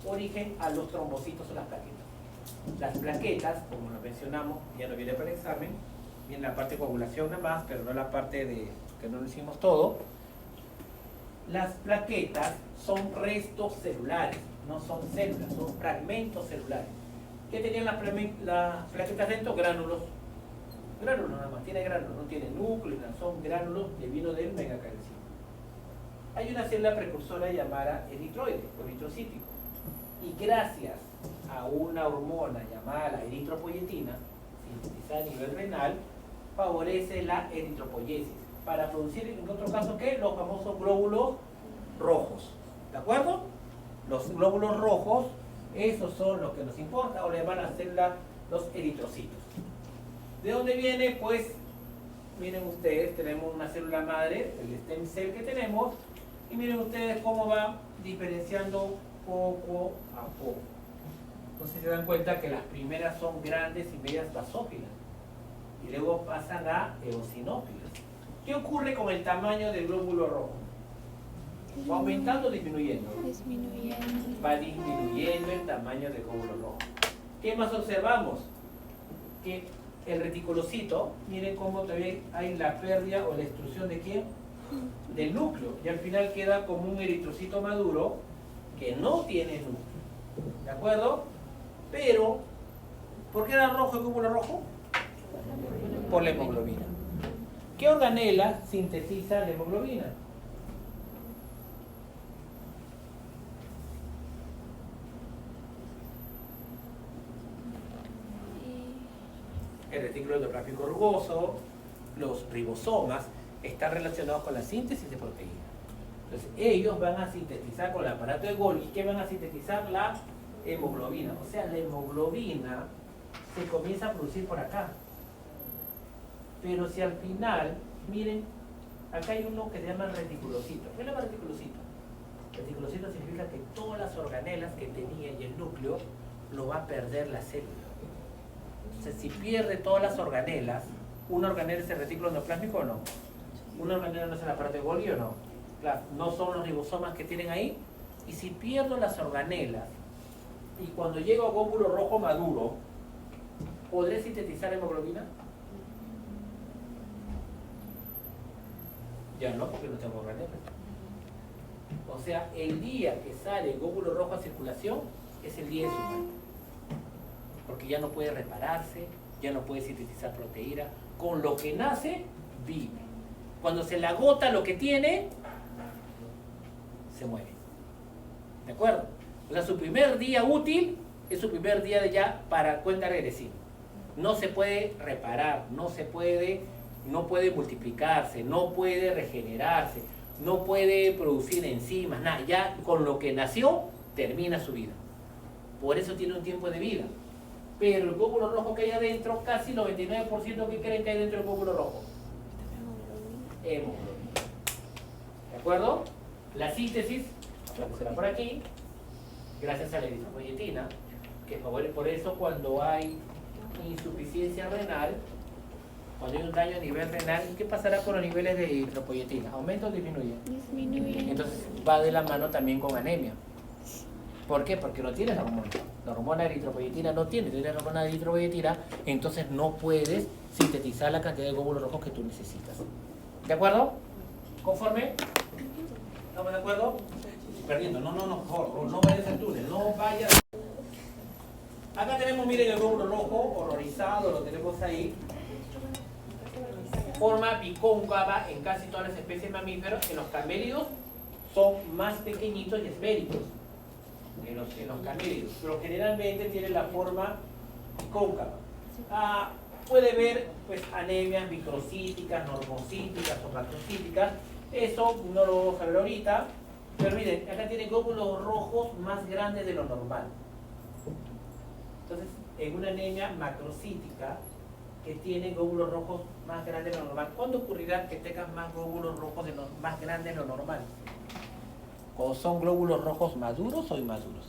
origen a los trombocitos o las plaquetas. Las plaquetas, como lo mencionamos, ya no viene para el examen, viene la parte de coagulación nada más, pero no la parte de que no lo hicimos todo. Las plaquetas son restos celulares, no son células, son fragmentos celulares. ¿Qué tenían las plaquetas dentro? Gránulos. Gránulos nada más, tiene gránulos, no tiene núcleo, son gránulos que vino del megacariocito. Hay una célula precursora llamada eritroide o eritrocítico. Y gracias a una hormona llamada la eritropoyetina, sintetizada a nivel renal, favorece la eritropoyesis para producir, en otro caso, ¿qué? Los famosos glóbulos rojos. ¿De acuerdo? Los glóbulos rojos, esos son los que nos importan, o le van a hacer los eritrocitos. ¿De dónde viene? Pues miren ustedes, tenemos una célula madre, el stem cell que tenemos, y miren ustedes cómo va diferenciando poco a poco. Entonces se dan cuenta que las primeras son grandes y medias basófilas, y luego pasan a eosinófilas. ¿Qué ocurre con el tamaño del glóbulo rojo? ¿Va aumentando o disminuyendo? Disminuyendo. Va disminuyendo el tamaño del glóbulo rojo. ¿Qué más observamos? Que el reticulocito, miren cómo todavía hay la pérdida o la destrucción de ¿quién? Del núcleo. Y al final queda como un eritrocito maduro que no tiene núcleo. ¿De acuerdo? Pero, ¿por qué era rojo el glóbulo rojo? Por la hemoglobina. ¿Qué organela sintetiza la hemoglobina? El retículo endoplasmático rugoso, los ribosomas, están relacionados con la síntesis de proteínas. Entonces, ellos van a sintetizar con el aparato de Golgi. ¿Qué van a sintetizar? La hemoglobina. O sea, la hemoglobina se comienza a producir por acá. Pero si al final, miren, acá hay uno que se llama reticulocito. ¿Qué se llama reticulocito? Reticulocito significa que todas las organelas que tenía y el núcleo lo va a perder la célula. Entonces, si pierde todas las organelas, ¿una organela es el retículo endoplasmático o no? ¿Una organela no es el aparato de Golgi o no? Claro, no son los ribosomas que tienen ahí. Y si pierdo las organelas, y cuando llego a glóbulo rojo maduro, ¿podré sintetizar hemoglobina? Ya no, porque no tengo organelas. O sea, el día que sale el glóbulo rojo a circulación es el día de su muerte. Porque ya no puede repararse, ya no puede sintetizar proteína. Con lo que nace, vive. Cuando se le agota lo que tiene, se muere. ¿De acuerdo? O sea, su primer día útil es su primer día de ya para cuenta regresiva. No se puede reparar, no puede multiplicarse, no puede regenerarse, no puede producir enzimas, nada. Ya con lo que nació, termina su vida. Por eso tiene un tiempo de vida. Pero el glóbulo rojo que hay adentro, casi 99% que creen que hay dentro del glóbulo rojo. Hemoglobina. ¿De acuerdo? La síntesis, aparecerá por aquí, gracias a la eritropoyetina, que por eso cuando hay insuficiencia renal, cuando hay un daño a nivel renal, ¿qué pasará con los niveles de eritropoyetina? ¿Aumenta o disminuye? Disminuye. Entonces va de la mano también con anemia. ¿Por qué? Porque no tienes la hormona. La hormona eritropoyetina no tiene. Tienes la hormona eritropoyetina, entonces no puedes sintetizar la cantidad de glóbulos rojos que tú necesitas. ¿De acuerdo? ¿Conforme? ¿Estamos de acuerdo? Perdiendo. No, por favor. No vayas al túnel. No vayas. Acá tenemos, miren, el glóbulo rojo horrorizado. Lo tenemos ahí. Forma bicóncava en casi todas las especies de mamíferos. En los camélidos son más pequeñitos y esféricos. En los camélidos, pero generalmente tiene la forma cóncava. Puede ver pues anemias microcíticas, normocíticas o macrocíticas. Eso no lo vamos a ver ahorita, pero miren, acá tiene glóbulos rojos más grandes de lo normal. Entonces, en una anemia macrocítica que tiene glóbulos rojos más grandes de lo normal, ¿cuándo ocurrirá que tengan más glóbulos rojos más grandes de lo normal? ¿O son glóbulos rojos maduros o inmaduros?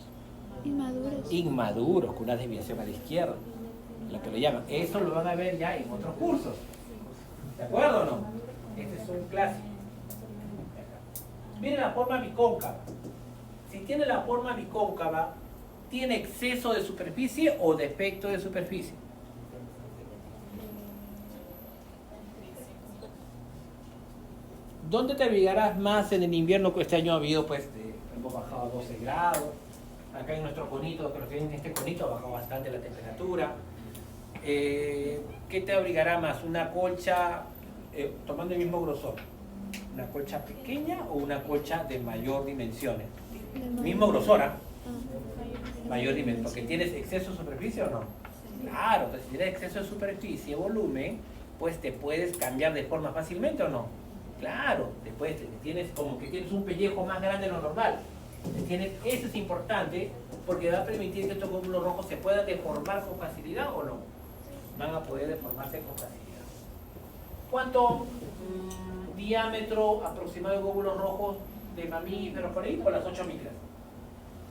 Inmaduros. Inmaduros, con una desviación a la izquierda, lo que lo llaman. Eso lo van a ver ya en otros cursos. ¿De acuerdo o no? Este es un clásico. Miren la forma bicóncava. Si tiene la forma bicóncava, ¿tiene exceso de superficie o defecto de superficie? ¿Dónde te abrigarás más en el invierno? Que este año ha habido, pues, hemos bajado a 12 grados. Acá en nuestro conito, que lo que ven en este conito, ha bajado bastante la temperatura. ¿Qué te abrigará más? ¿Una colcha, tomando el mismo grosor? ¿Una colcha pequeña o una colcha de mayor dimensiones? Mismo grosor, ¿ah? Mayor dimensión. ¿Porque tienes exceso de superficie o no? Claro, entonces si tienes exceso de superficie, volumen, pues te puedes cambiar de forma fácilmente o no. Claro, después tienes como que tienes un pellejo más grande de lo normal. Eso es importante porque va a permitir que estos glóbulos rojos se puedan deformar con facilidad o no. Van a poder deformarse con facilidad. ¿Cuánto diámetro aproximado de glóbulos rojos de mamíferos por ahí? Por las 8 micras.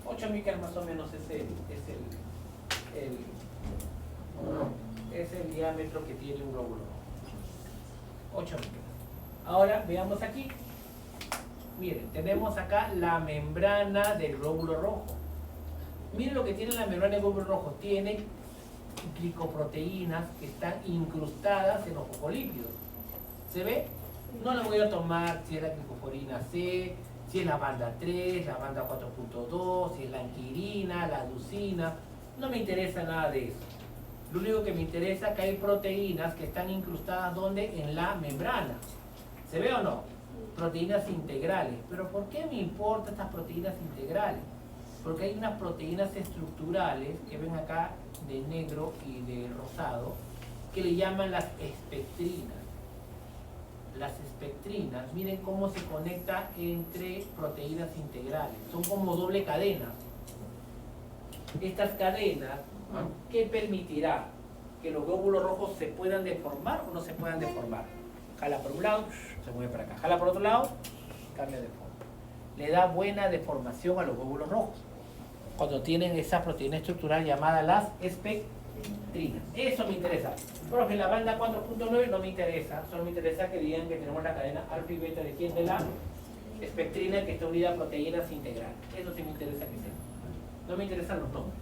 8 micras más o menos es el diámetro que tiene un glóbulo rojo. 8 micras. Ahora veamos aquí. Miren, tenemos acá la membrana del glóbulo rojo. Miren lo que tiene la membrana del glóbulo rojo. Tiene glicoproteínas que están incrustadas en los fosfolípidos. ¿Se ve? No la voy a tomar si es la glicoforina C, si es la banda 3, la banda 4.2, si es la anquirina, la leucina. No me interesa nada de eso. Lo único que me interesa es que hay proteínas que están incrustadas ¿dónde? En la membrana. ¿Se ve o no? Proteínas integrales. ¿Pero por qué me importan estas proteínas integrales? Porque hay unas proteínas estructurales que ven acá de negro y de rosado que le llaman las espectrinas. Las espectrinas, miren cómo se conecta entre proteínas integrales. Son como doble cadena. Estas cadenas, ¿qué permitirá? Que los glóbulos rojos se puedan deformar o no se puedan deformar. Jala por un lado, se mueve para acá. Jala por otro lado, cambia de forma. Le da buena deformación a los glóbulos rojos cuando tienen esa proteína estructural llamada las espectrinas. Eso me interesa. Profe, la banda 4.9 no me interesa. Solo me interesa que digan que tenemos la cadena alfa y beta de quién, de la espectrina que está unida a proteínas integrales. Eso sí me interesa que sea. No me interesan los nombres.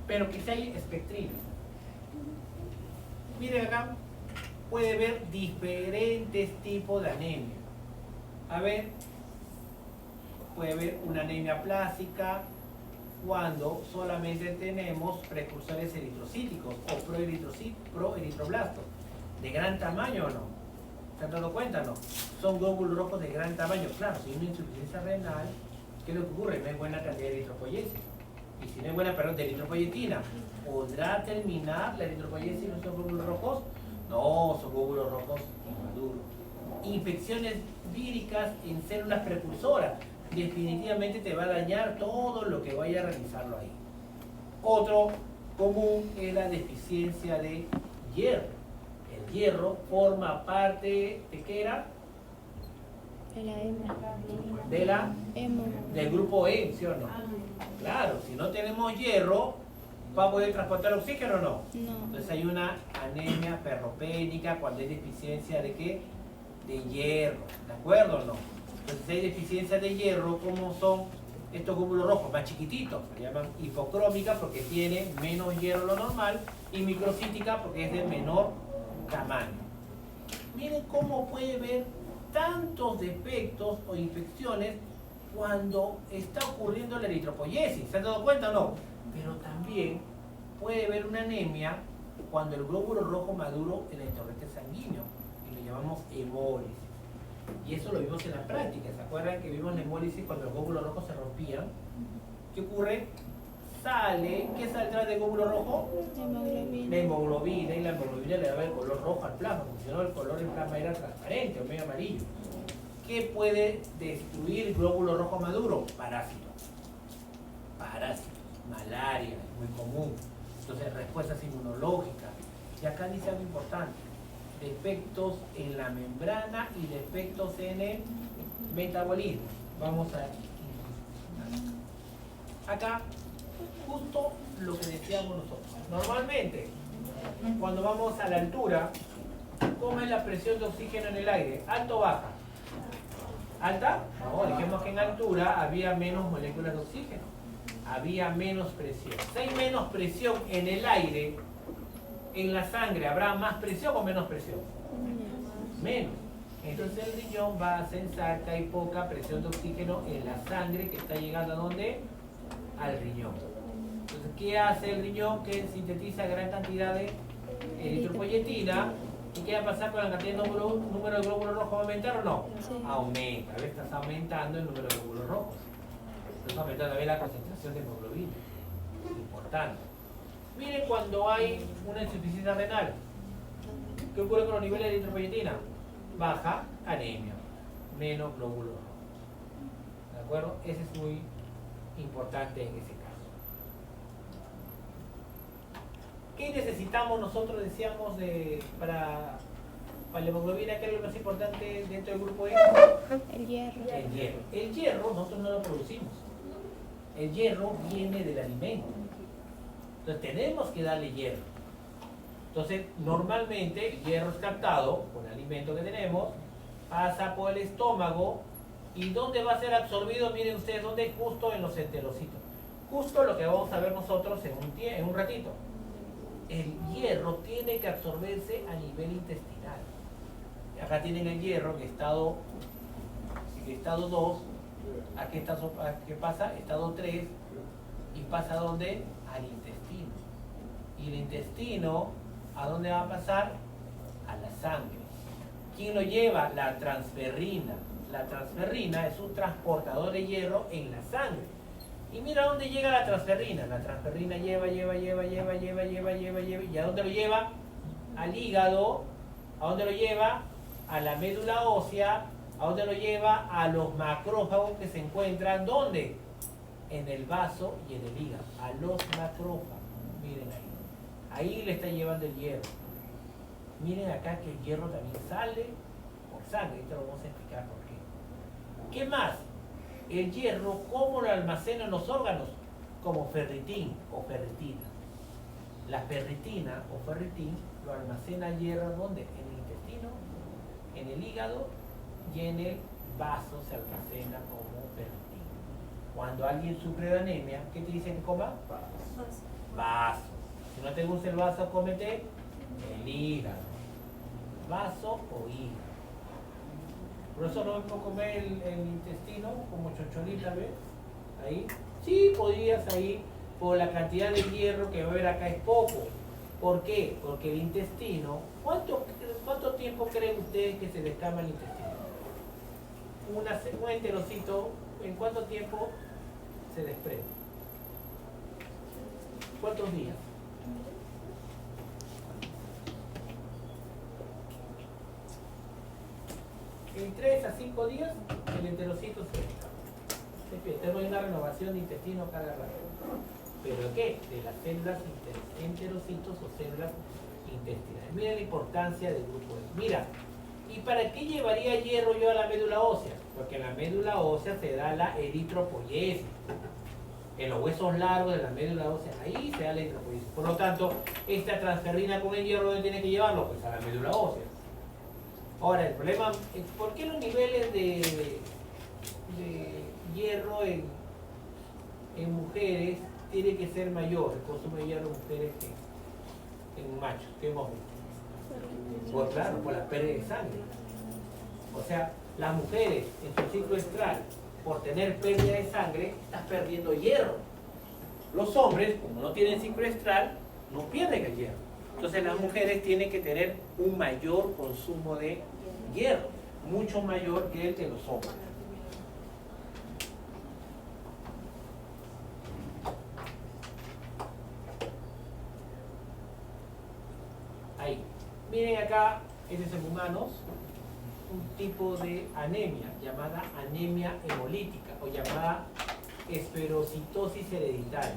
Pero quizá hay espectrinas. Miren acá. Puede ver diferentes tipos de anemia. A ver, puede haber una anemia plástica cuando solamente tenemos precursores eritrocíticos o proeritroblastos. ¿De gran tamaño o no? ¿Se han dado cuenta o no? Son glóbulos rojos de gran tamaño. Claro, si hay una insuficiencia renal, ¿qué es lo que ocurre? No hay buena cantidad de eritropoyesis. Y si no hay buena, de eritropoyetina, ¿podrá terminar la eritropoyesis en nuestros glóbulos rojos? No, son glóbulos rojos maduros. Infecciones víricas en células precursoras. Definitivamente te va a dañar todo lo que vaya a realizarlo ahí. Otro común es la deficiencia de hierro. El hierro forma parte de ¿qué era? De la hembra. De la Hemo. del grupo E, ¿sí o no? Claro, si no tenemos hierro, ¿va a poder transportar oxígeno o no? No. Entonces hay una anemia ferropénica cuando hay deficiencia de ¿qué? De hierro, ¿de acuerdo o no? Entonces si hay deficiencia de hierro, ¿cómo son estos glóbulos rojos? Más chiquititos, se llaman hipocrómica porque tiene menos hierro de lo normal y microcítica porque es de menor tamaño. Miren cómo puede ver tantos defectos o infecciones cuando está ocurriendo la eritropoyesis. ¿Se han dado cuenta o no? Pero también puede haber una anemia cuando el glóbulo rojo maduro en el torrente sanguíneo y lo llamamos hemólisis. Y eso lo vimos en la práctica. ¿Se acuerdan que vimos la hemólisis cuando los glóbulos rojos se rompían? ¿Qué ocurre? ¿Qué saldrá del glóbulo rojo? Hemoglobina. La hemoglobina, y la hemoglobina le daba el color rojo al plasma, porque si no el color del plasma era transparente o medio amarillo. ¿Qué puede destruir el glóbulo rojo maduro? Parásitos. Parásitos, malaria, muy común. Entonces, respuestas inmunológicas. Y acá dice algo importante: defectos en la membrana y defectos en el metabolismo. Vamos a acá, justo lo que decíamos nosotros. Normalmente, cuando vamos a la altura, ¿cómo es la presión de oxígeno en el aire? ¿Alta o baja? ¿Alta? No, dijimos que en altura había menos moléculas de oxígeno. Había menos presión. Si hay menos presión en el aire, en la sangre, ¿habrá más presión o menos presión? Menos. Entonces el riñón va a censar que hay poca presión de oxígeno en la sangre que está llegando ¿a dónde? Al riñón. Entonces, ¿qué hace el riñón? Que sintetiza gran cantidad de eritropoyetina. ¿Y qué va a pasar con la cantidad de número de glóbulos rojos? ¿Va a aumentar o no? Sí. Aumenta. ¿Ves? Estás aumentando el número de glóbulos rojos. Estás aumentando también la concentración de hemoglobina. Importante. Miren cuando hay una insuficiencia renal. ¿Qué ocurre con los niveles de eritropoyetina? Baja anemia, menos glóbulos rojos. ¿De acuerdo? Ese es muy importante en ese caso. ¿Qué necesitamos nosotros, decíamos, para Para la hemoglobina, ¿qué es lo más importante dentro del grupo E? El hierro. El hierro. El hierro nosotros no lo producimos. El hierro viene del alimento. Entonces tenemos que darle hierro. Entonces, normalmente el hierro es captado con el alimento que tenemos, pasa por el estómago y ¿dónde va a ser absorbido? Miren ustedes, ¿dónde? Justo en los enterocitos. Justo lo que vamos a ver nosotros en un ratito. El hierro tiene que absorberse a nivel intestinal. Acá tienen el hierro en estado 2, aquí ¿qué pasa? Estado 3, y pasa ¿a dónde? Al intestino. Y el intestino, ¿a dónde va a pasar? A la sangre. ¿Quién lo lleva? La transferrina. La transferrina es un transportador de hierro en la sangre. Y mira dónde llega la transferrina. La transferrina lleva, ¿y a dónde lo lleva? Al hígado. ¿A dónde lo lleva? A la médula ósea. ¿A dónde lo lleva? A los macrófagos que se encuentran, ¿dónde? En el vaso y en el hígado. A los macrófagos. Miren ahí. Ahí le está llevando el hierro. Miren acá que el hierro también sale por sangre. Esto lo vamos a explicar por qué. ¿Qué más? El hierro, ¿cómo lo almacena en los órganos? Como ferritín o ferritina. La ferritina o ferritín lo almacena el hierro, ¿dónde? En el intestino, en el hígado y en el vaso se almacena como ferritín. Cuando alguien sufre de anemia, ¿qué te dicen que coma? Vaso. Si no te gusta el vaso, cómete el hígado. Vaso o hígado. Por eso no puedo comer el intestino como chocholita, ¿ves? Ahí. Sí, podrías ahí, por la cantidad de hierro que va a haber acá es poco. ¿Por qué? Porque el intestino, ¿cuánto tiempo creen ustedes que se descama el intestino? Un enterocito, ¿en cuánto tiempo se desprende? ¿Cuántos días? En 3 a 5 días el enterocito se despierta. Tenemos una renovación de intestino cada rato. ¿Pero de qué? De las células enterocitos o células intestinales. Mira la importancia del grupo E. Mira, ¿y para qué llevaría hierro yo a la médula ósea? Porque en la médula ósea se da la eritropoyesis. En los huesos largos de la médula ósea, ahí se da la eritropoyesis. Por lo tanto, esta transferrina con el hierro, ¿dónde tiene que llevarlo? Pues a la médula ósea. Ahora, el problema es ¿por qué los niveles de hierro en mujeres tiene que ser mayor, el consumo de hierro en mujeres que en machos, que en hombres? Pues claro, por la pérdida de sangre. O sea, las mujeres en su ciclo estral, por tener pérdida de sangre, están perdiendo hierro. Los hombres, como no tienen ciclo estral, no pierden el hierro. Entonces las mujeres tienen que tener un mayor consumo de hierro, mucho mayor que el de los hombres. Ahí. Miren acá, este es en humanos, un tipo de anemia llamada anemia hemolítica o llamada esferocitosis hereditaria.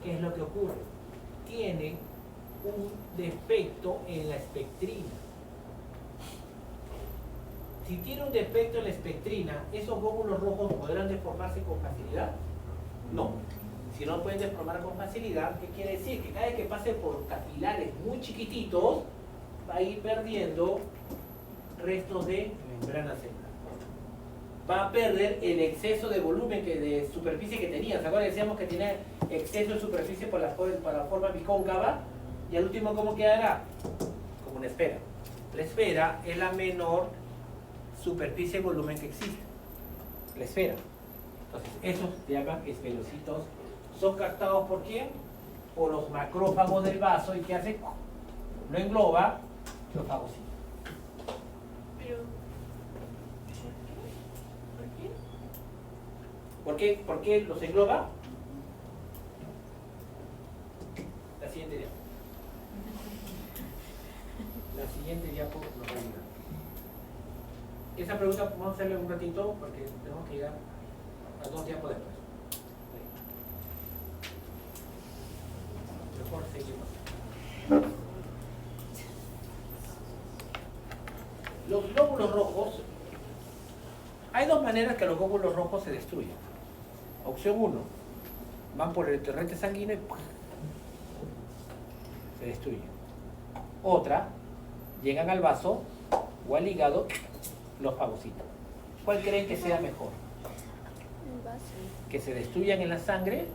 ¿Qué es lo que ocurre? Tiene un defecto en la espectrina. Si tiene un defecto en la espectrina, ¿esos glóbulos rojos podrán deformarse con facilidad? No. Si no pueden deformar con facilidad, ¿qué quiere decir? Que cada vez que pase por capilares muy chiquititos, va a ir perdiendo restos de membrana celular. Va a perder el exceso de volumen, de superficie que tenía. ¿Se acuerdan? Decíamos que tenía exceso de superficie por la forma bicóncava. Y al último, ¿cómo quedará? Como una esfera. La esfera es la menor superficie y volumen que existe. La esfera. Entonces, esos se llaman esferocitos. Son captados ¿por quién? Por los macrófagos del vaso. ¿Y qué hace? Lo engloba, lo fagocita. Pero, ¿por qué? ¿Por qué los engloba? La siguiente diapo. La siguiente diapo nos va a ayudar. Esa pregunta vamos a hacerle un ratito porque tenemos que llegar a 2 diapos después. Mejor seguimos. glóbulos rojos, hay dos maneras que los glóbulos rojos se destruyen. Opción 1, van por el torrente sanguíneo y ¡pum!, se destruyen. Otra, llegan al vaso o al hígado, los fagocitan. ¿Cuál creen que sea mejor? El vaso. ¿Que se destruyan en la sangre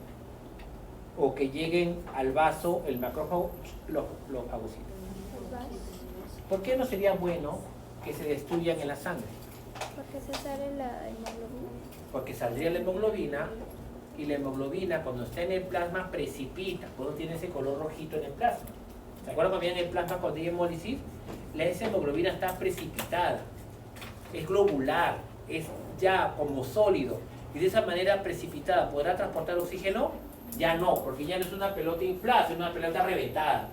o que lleguen al vaso, el macrófago, los fagocitan? El vaso. ¿Por qué no sería bueno que se destruyan en la sangre? Porque se sale la hemoglobina. Porque saldría la hemoglobina y la hemoglobina cuando está en el plasma precipita, cuando tiene ese color rojito en el plasma. ¿Se acuerdan cuando había en el plasma cuando hay hemólisis? Esa hemoglobina está precipitada, es globular, es ya como sólido y de esa manera precipitada ¿podrá transportar oxígeno? Ya no, porque ya no es una pelota inflada, es una pelota reventada.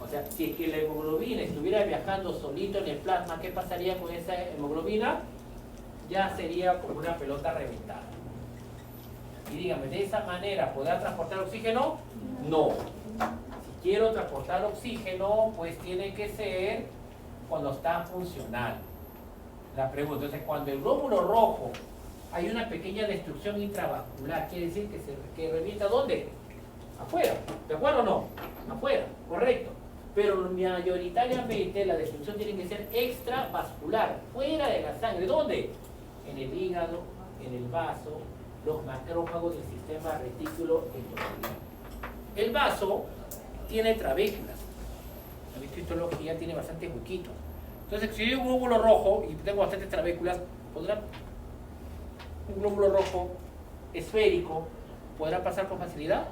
O sea, si es que la hemoglobina estuviera viajando solito en el plasma, ¿qué pasaría con esa hemoglobina? Ya sería como una pelota reventada. Y dígame, ¿de esa manera podrá transportar oxígeno? No. Si quiero transportar oxígeno, pues tiene que ser cuando está funcional. La pregunta, entonces, cuando el glóbulo rojo hay una pequeña destrucción intravascular, quiere decir que revienta ¿dónde? Afuera. ¿De acuerdo o no? Afuera, correcto. Pero mayoritariamente la destrucción tiene que ser extravascular, fuera de la sangre. ¿Dónde? En el hígado, en el vaso, los macrófagos del sistema retículo endotelial. El vaso tiene trabéculas. La visto histología tiene bastantes huequitos. Entonces, si hay un glóbulo rojo y tengo bastantes trabéculas, ¿podrá un glóbulo rojo esférico podrá pasar con facilidad?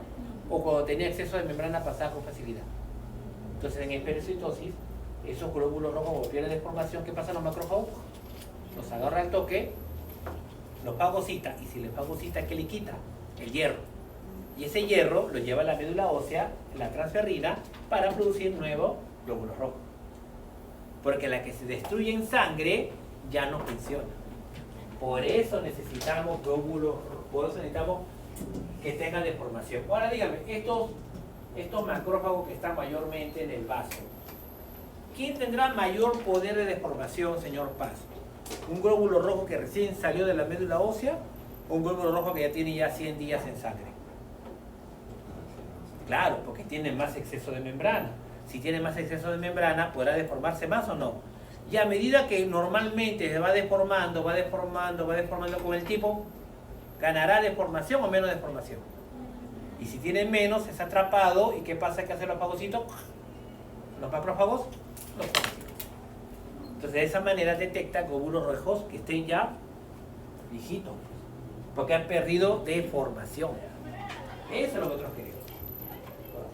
¿O cuando tenía exceso de membrana pasar con facilidad? Entonces, en hipercitosis, esos glóbulos rojos, cuando pierden deformación, ¿qué pasa a los macrófagos? Los agarra al toque, los fagocita, y si les fagocita, ¿qué le quita? El hierro. Y ese hierro lo lleva a la médula ósea, la transferrina, para producir nuevos glóbulos rojos. Porque la que se destruye en sangre ya no funciona. Por eso necesitamos glóbulos rojos, por eso necesitamos que tengan deformación. Ahora dígame, estos macrófagos que están mayormente en el vaso, ¿quién tendrá mayor poder de deformación, señor Paz? ¿Un glóbulo rojo que recién salió de la médula ósea o un glóbulo rojo que ya tiene 100 días en sangre? Claro, porque tiene más exceso de membrana. Si tiene más exceso de membrana, ¿podrá deformarse más o no? Y a medida que normalmente se va deformando con el tiempo, ¿ganará deformación o menos deformación? Y si tiene menos, es atrapado. ¿Y qué pasa? ¿Qué hacen los fagocitos? Los macrófagos, los fagocitos. Entonces, de esa manera detecta glóbulos rojos que estén ya viejitos, porque han perdido deformación. Eso es lo que nosotros queremos.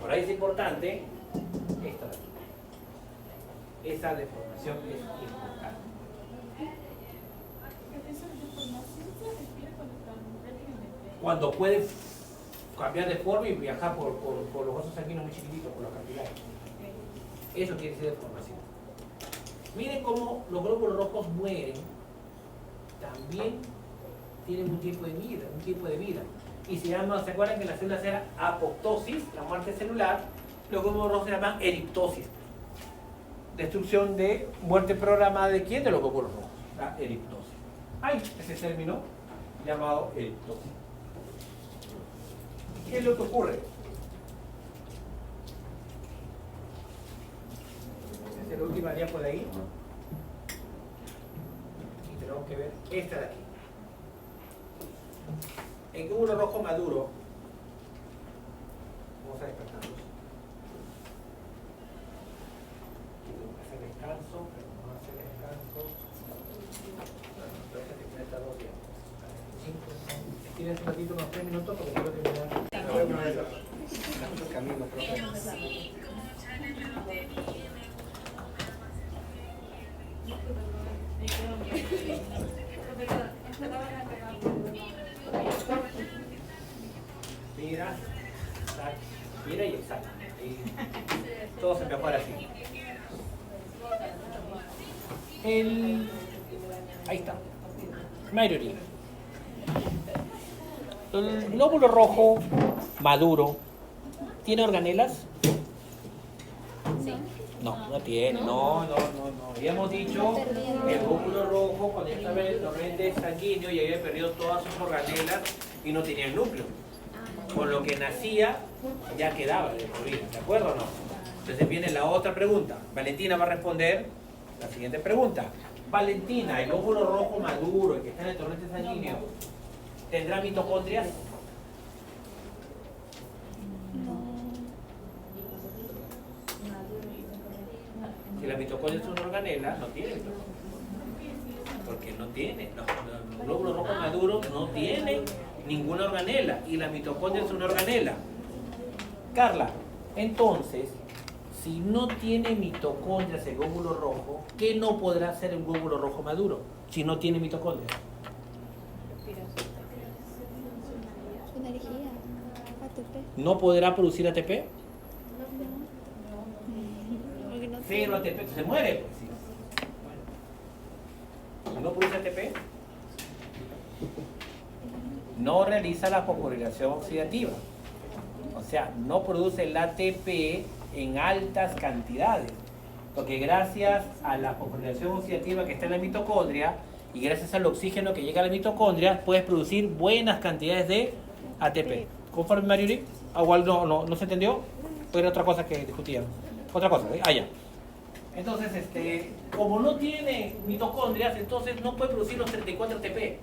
Por ahí es importante esto de aquí. Esa deformación es importante. ¿Esa deformación se refiere cuando están prácticamente? Cuando puede cambiar de forma y viajar por los vasos sanguíneos muy chiquititos, por los capilares. Eso quiere decir deformación. Miren cómo los glóbulos rojos mueren. También tienen un tiempo de vida. Y se acuerdan que en las células era apoptosis, la muerte celular, los glóbulos rojos se llaman eriptosis. Destrucción de muerte programada ¿de quién? De los glóbulos rojos, la eriptosis. Hay ese término llamado eriptosis. ¿Qué es lo que ocurre? Esta es la última diapo de ahí. Y tenemos que ver esta de aquí. En glóbulo rojo maduro, vamos a despertarlos. Tengo que hacer descanso, pero no hacer descanso. Déjate que estas dos diapos. ¿Tienes un ratito, unos 3 minutos? Porque quiero terminar. Camino, mira y exacto. Todo se mejora así. Ahí está. Mayoría. El glóbulo rojo maduro tiene organelas. Sí. No tiene, no. Habíamos dicho que el glóbulo rojo, cuando estaba en el torrente sanguíneo, ya había perdido todas sus organelas y no tenía el núcleo. Con lo que nacía, ya quedaba de por vida, ¿de acuerdo o no? Entonces viene la otra pregunta. Valentina va a responder la siguiente pregunta. Valentina, el glóbulo rojo maduro, el que está en el torrente sanguíneo, ¿tendrá mitocondrias? Si la mitocondria es una organela, no tiene mitocondria. Porque no tiene. El glóbulo rojo maduro no tiene ninguna organela. Y la mitocondria es una organela. Carla, entonces, si no tiene mitocondrias el glóbulo rojo, ¿qué no podrá hacer el glóbulo rojo maduro si no tiene mitocondrias? Su energía. ATP. ¿No podrá producir ATP? Porque no Cero ATP, se muere. Pues, sí. Si no produce ATP, no realiza la fosforilación oxidativa. O sea, no produce el ATP en altas cantidades. Porque gracias a la fosforilación oxidativa que está en la mitocondria y gracias al oxígeno que llega a la mitocondria, puedes producir buenas cantidades de ATP. ¿Conforme, Mariuri? Igual no se entendió. ¿O era otra cosa que discutíamos? Otra cosa, ¿eh? Ya. Entonces, como no tiene mitocondrias, entonces no puede producir los 34 ATP.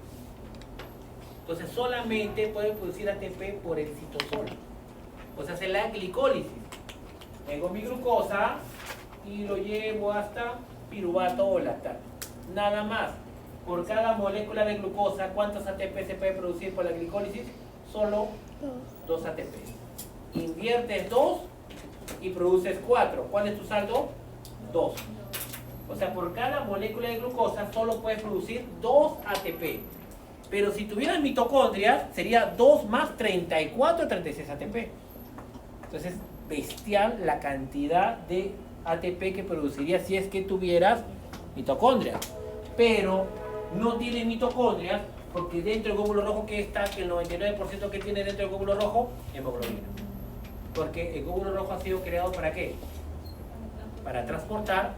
Entonces solamente puede producir ATP por el citosol. O sea, hace la glicólisis. Tengo mi glucosa y lo llevo hasta piruvato o lactato. Nada más. Por cada molécula de glucosa, ¿cuántos ATP se puede producir por la glicólisis? Solo 2 ATP. Inviertes 2 y produces 4. ¿Cuál es tu saldo? 2. O sea, por cada molécula de glucosa solo puedes producir 2 ATP. Pero si tuvieras mitocondrias, sería 2 más 34, 36 ATP. Entonces, bestial la cantidad de ATP que produciría si es que tuvieras mitocondrias. Pero no tiene mitocondrias porque dentro del glóbulo rojo que está, que el 99% que tiene dentro del glóbulo rojo, hemoglobina. Porque el glóbulo rojo ha sido creado ¿para qué? Para transportar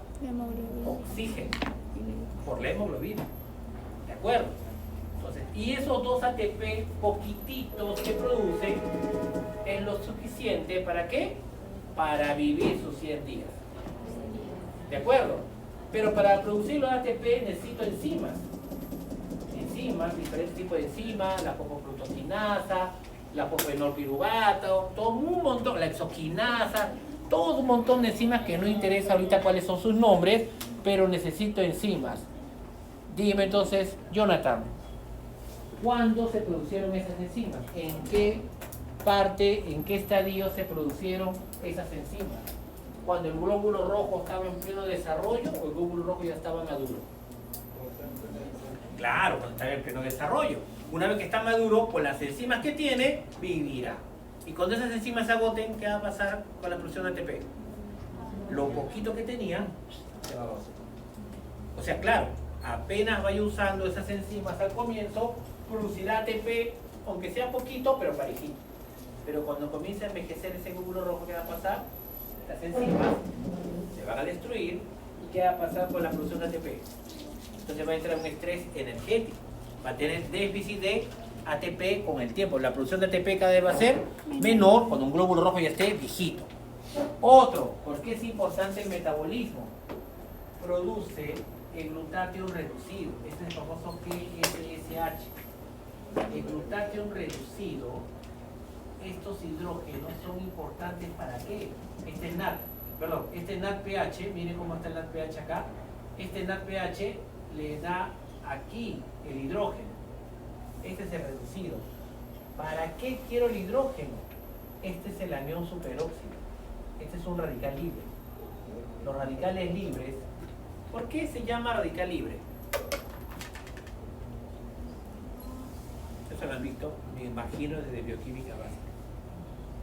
oxígeno por la hemoglobina. ¿De acuerdo? Entonces, y esos 2 ATP poquititos que producen es lo suficiente ¿para qué? Para vivir sus 100 días. ¿De acuerdo? Pero para producir los ATP necesito enzimas. Enzimas, diferentes tipos de enzimas, la fosfofructokinasa, la fosfenolpiruvato, todo un montón, la exoquinasa, todo un montón de enzimas que no interesa ahorita cuáles son sus nombres, pero necesito enzimas. Dime entonces, Jonathan, ¿cuándo se producieron esas enzimas? ¿En qué parte, en qué estadio se producieron esas enzimas? ¿Cuando el glóbulo rojo estaba en pleno desarrollo o el glóbulo rojo ya estaba maduro? Claro, cuando está en pleno desarrollo. Una vez que está maduro, con las enzimas que tiene, vivirá. Y cuando esas enzimas se agoten, ¿qué va a pasar con la producción de ATP? Lo poquito que tenía, se va a agotar. O sea, claro, apenas vaya usando esas enzimas al comienzo, producirá ATP, aunque sea poquito, pero parejito. Pero cuando comience a envejecer ese glóbulo rojo, ¿qué va a pasar? Las enzimas se van a destruir. ¿Y qué va a pasar con la producción de ATP? Entonces va a entrar un estrés energético. Va a tener déficit de ATP con el tiempo. La producción de ATP cada vez va a ser menor cuando un glóbulo rojo ya esté viejito. Otro, ¿por qué es importante el metabolismo? Produce el glutatión reducido. Este es el famoso GLSH. El glutatión reducido, estos hidrógenos son importantes ¿para qué? Este NADPH, miren cómo está el NADPH acá. Este NADPH le da aquí el hidrógeno. Este es el reducido. ¿Para qué quiero el hidrógeno? Este es el anión superóxido. Este es un radical libre. Los radicales libres, ¿por qué se llama radical libre? Eso lo han visto, me imagino, desde bioquímica básica.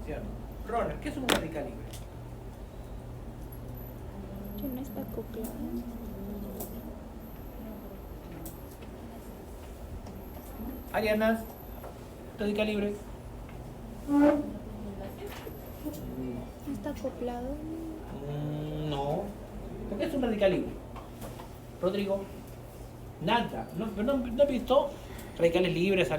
¿Sí o no? Ronald, ¿qué es un radical libre? Que no está acoplado. Arianas, radical libre. No está acoplado. No, porque es un radical libre. Rodrigo, nada. ¿No he visto radicales libres?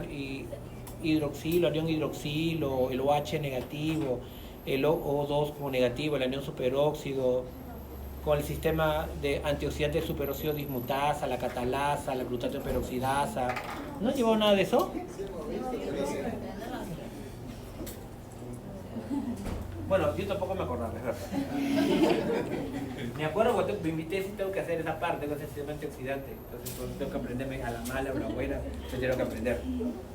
Hidroxilo, anión hidroxilo, el OH negativo, el O2 como negativo, el anión superóxido, con el sistema de antioxidante superóxido dismutasa, la catalasa, la glutato peroxidasa. ¿No llevó nada de eso? Bueno, yo tampoco me acordaba, es verdad. Me acuerdo cuando me invité, si tengo que hacer esa parte, tengo que hacer sistema antioxidante. Entonces tengo que aprenderme a la mala o a la buena, yo tengo que aprender.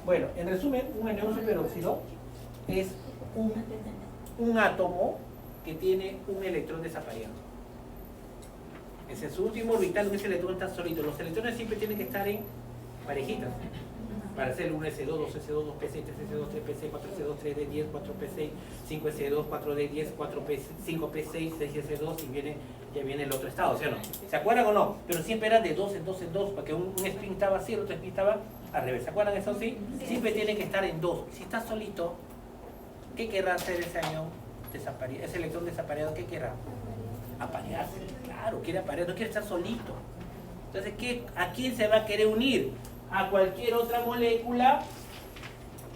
Bueno, en resumen, un anión superóxido es un átomo que tiene un electrón desapareado. Ese es su último orbital, ese electrón está solito. Los electrones siempre tienen que estar en parejitas. Para hacer 1s2, 2s2, 2p6, 3s2, 3p6, 4s2, 3d10, 4p6, 5s2, 4d10, 5p6, 6s2 y ya viene el otro estado, ¿sí o no? ¿Se acuerdan o no? Pero siempre era de 2 en 2 en 2, porque un spin estaba así, el otro spin estaba al revés. ¿Se acuerdan eso sí? Siempre tiene que estar en 2. Si está solito, ¿qué querrá hacer ese anión desapareado? Ese electrón desapareado, ¿qué querrá? Aparearse, claro, quiere aparear, no quiere estar solito. Entonces, ¿a quién se va a querer unir? A cualquier otra molécula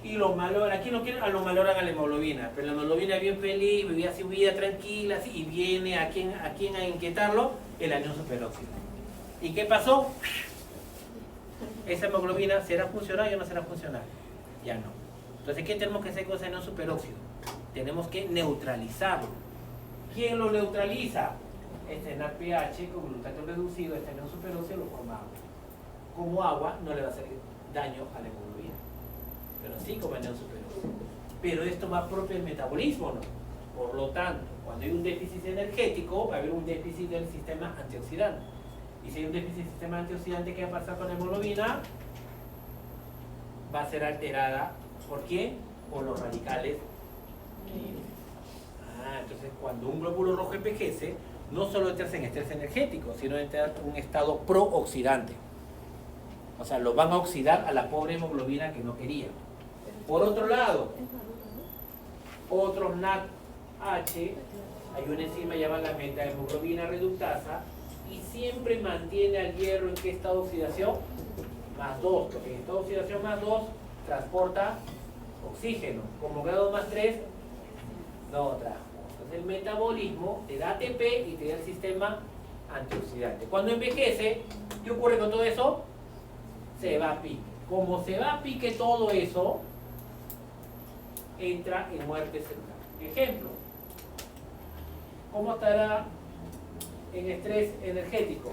y lo malogra. ¿A quién lo quieren? Lo maloran a la hemoglobina. Pero la hemoglobina es bien feliz, vivía su vida tranquila, así, y viene a quién a inquietarlo, el anión superóxido. ¿Y qué pasó? Esa hemoglobina, ¿será funcional o no será funcional? Ya no. Entonces, ¿qué tenemos que hacer con ese anión superóxido? Tenemos que neutralizarlo. ¿Quién lo neutraliza? Este NaPH con glutato reducido, este anión superóxido lo forma agua. Como agua no le va a hacer daño a la hemoglobina, pero sí como anión superóxido. Pero esto va propio del metabolismo, ¿no? Por lo tanto, cuando hay un déficit energético, va a haber un déficit del sistema antioxidante. Y si hay un déficit del sistema antioxidante, ¿qué va a pasar con la hemoglobina? Va a ser alterada. ¿Por quién? Por los radicales libres. Entonces, cuando un glóbulo rojo envejece, no solo entra en estrés energético, sino entra en un estado prooxidante. O sea, lo van a oxidar a la pobre hemoglobina que no quería. Por otro lado, otros NADH, hay una enzima llamada la metahemoglobina reductasa y siempre mantiene al hierro en qué estado de oxidación? Más 2, porque en estado de oxidación más 2 transporta oxígeno. Como grado más 3, no trajo. Entonces el metabolismo te da ATP y te da el sistema antioxidante. Cuando envejece, ¿qué ocurre con todo eso? Se va a pique. Como se va a pique todo eso, entra en muerte celular. Ejemplo, ¿cómo estará en estrés energético?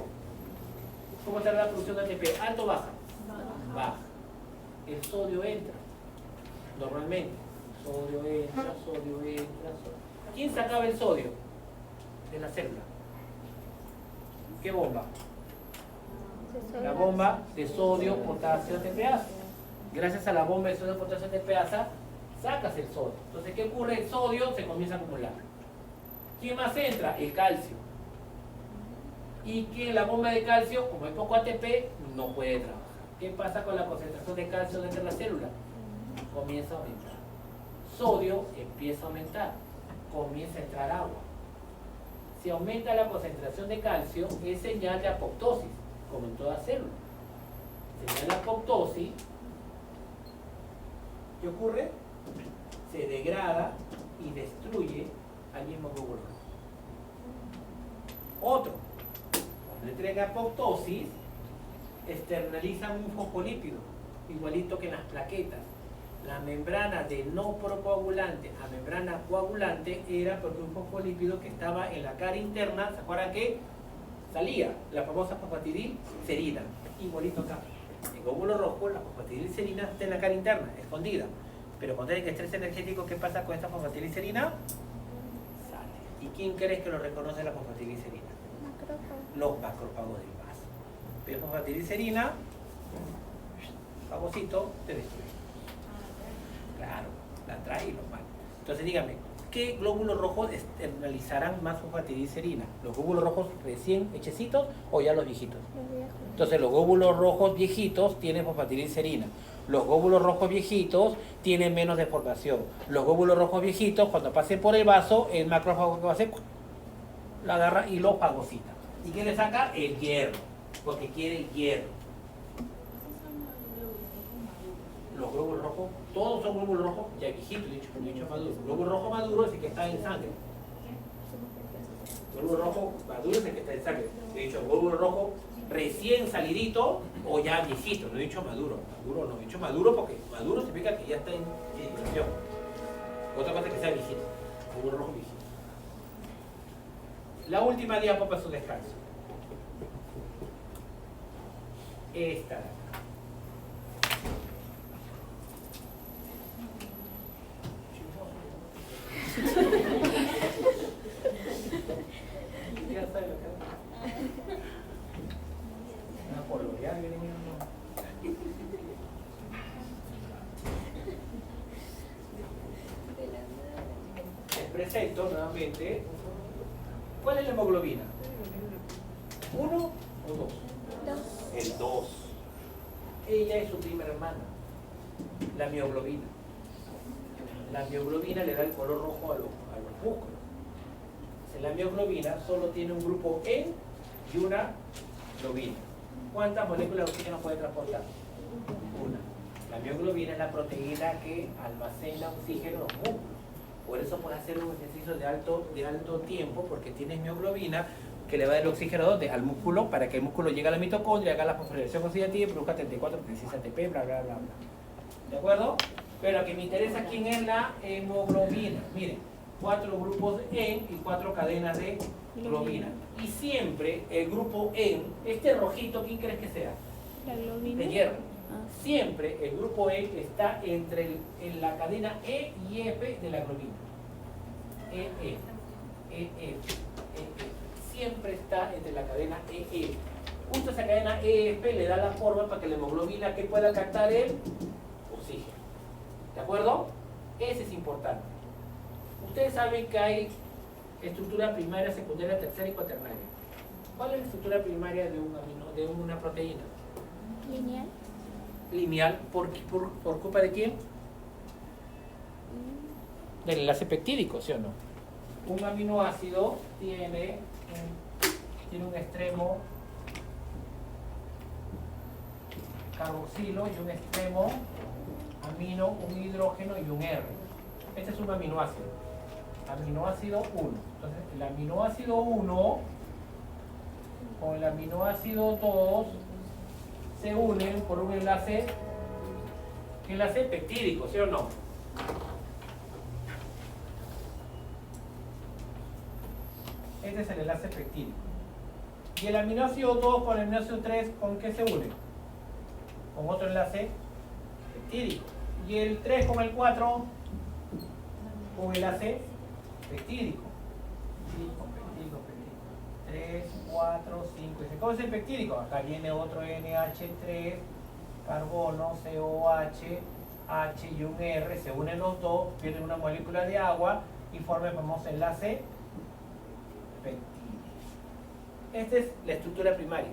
¿Cómo estará la producción de ATP? ¿Alto o baja? Baja. El sodio entra, normalmente. Sodio entra. ¿Quién sacaba el sodio? De la célula. ¿Qué bomba? La bomba de sodio, potasio, ATPasa. Gracias a la bomba de sodio, potasio, ATPasa, sacas el sodio. Entonces, ¿qué ocurre? El sodio se comienza a acumular. ¿Quién más entra? El calcio. Y que la bomba de calcio, como hay poco ATP, no puede trabajar. ¿Qué pasa con la concentración de calcio dentro de la célula? Comienza a aumentar. Sodio empieza a aumentar. Comienza a entrar agua. Si aumenta la concentración de calcio, es señal de apoptosis, como en toda célula. Señal de apoptosis, ¿qué ocurre? Se degrada y destruye al mismo glóbulo rojo. Otro, cuando entra en apoptosis, externalizan un fosfolípido, igualito que en las plaquetas. La membrana de no procoagulante a membrana coagulante era porque un fosfolípido que estaba en la cara interna, ¿se acuerdan que salía? La famosa fosfatidilcerina, igualito acá. El glóbulo rojo, la fosfatidilcerina está en la cara interna, escondida. Pero cuando hay estrés energético, ¿qué pasa con esta fosfatidilcerina? Sale. ¿Y quién crees que lo reconoce la fosfatidilcerina? Los macrófagos del vaso. Pero fosfatidilcerina, fagocito, te destruye. Claro, la trae y lo mata. Entonces dígame, ¿qué glóbulos rojos externalizarán más fosfatidilcerina? ¿Los glóbulos rojos recién hechecitos o ya los viejitos? Los viejos. Entonces los glóbulos rojos viejitos tienen fosfatidilcerina. Los glóbulos rojos viejitos tienen menos deformación. Los glóbulos rojos viejitos, cuando pasen por el vaso, el macrófago que va a hacer, lo agarra y lo fagocita. ¿Y qué le saca? El hierro, porque quiere el hierro. Los glóbulos rojos, todos son glóbulos rojos, ya viejitos, dicho maduro. Glóbulo rojo maduro es el que está en sangre. Glóbulo rojo maduro es el que está en sangre. He dicho glóbulo rojo recién salidito o ya viejito, no he dicho maduro. Maduro no, he dicho maduro porque maduro significa que ya está en inflación. Otra cosa es que sea viejito. Glóbulo rojo viejito. La última diapo para su descanso. Esta de acá. Ya sabes lo que es. Una pololeada que tenía, no. Les presento nuevamente. ¿Cuál es la hemoglobina? ¿1 o 2? El 2. Ella es su prima hermana, la mioglobina. La mioglobina le da el color rojo a los músculos. La mioglobina solo tiene un grupo E y una globina. ¿Cuántas moléculas de oxígeno puede transportar? Una. La mioglobina es la proteína que almacena oxígeno en los músculos. Por eso puedes hacer un ejercicio de alto tiempo, porque tienes mioglobina que le va a dar el oxígeno ¿dónde? Al músculo, para que el músculo llegue a la mitocondria, haga la fosforilación oxidativa y produzca 34, 36 ATP, bla, bla, bla, bla. ¿De acuerdo? Pero lo que me interesa, ¿quién es la hemoglobina? Miren, 4 grupos E y 4 cadenas de globina. Y siempre el grupo E, este rojito, ¿quién crees que sea? La globina. De hierro. Ah. Siempre el grupo E está en la cadena E y F de la globina. E. Siempre está entre la cadena E. Justo esa cadena EF le da la forma para que la hemoglobina que pueda captar el oxígeno. ¿De acuerdo? Ese es importante. Ustedes saben que hay estructura primaria, secundaria, terciaria y cuaternaria. ¿Cuál es la estructura primaria de una proteína? Lineal. Lineal, ¿por culpa de quién? Del enlace peptídico, ¿sí o no? Un aminoácido tiene un extremo carboxilo y un extremo amino, un hidrógeno y un R. Este es un aminoácido. Aminoácido 1. Entonces, el aminoácido 1 con el aminoácido 2 se unen por un enlace peptídico, ¿sí o no? Este es el enlace peptídico. Y el aminoácido 2 con el aminoácido 3, ¿con qué se une? Con otro enlace peptídico. Y el 3 con el 4, con enlace peptídico. 3, 4, 5. ¿Cómo es el peptídico? Acá viene otro NH3, carbono, COH, H y un R, se unen los dos, pierden una molécula de agua y forman el famoso enlace peptídico. Esta es la estructura primaria,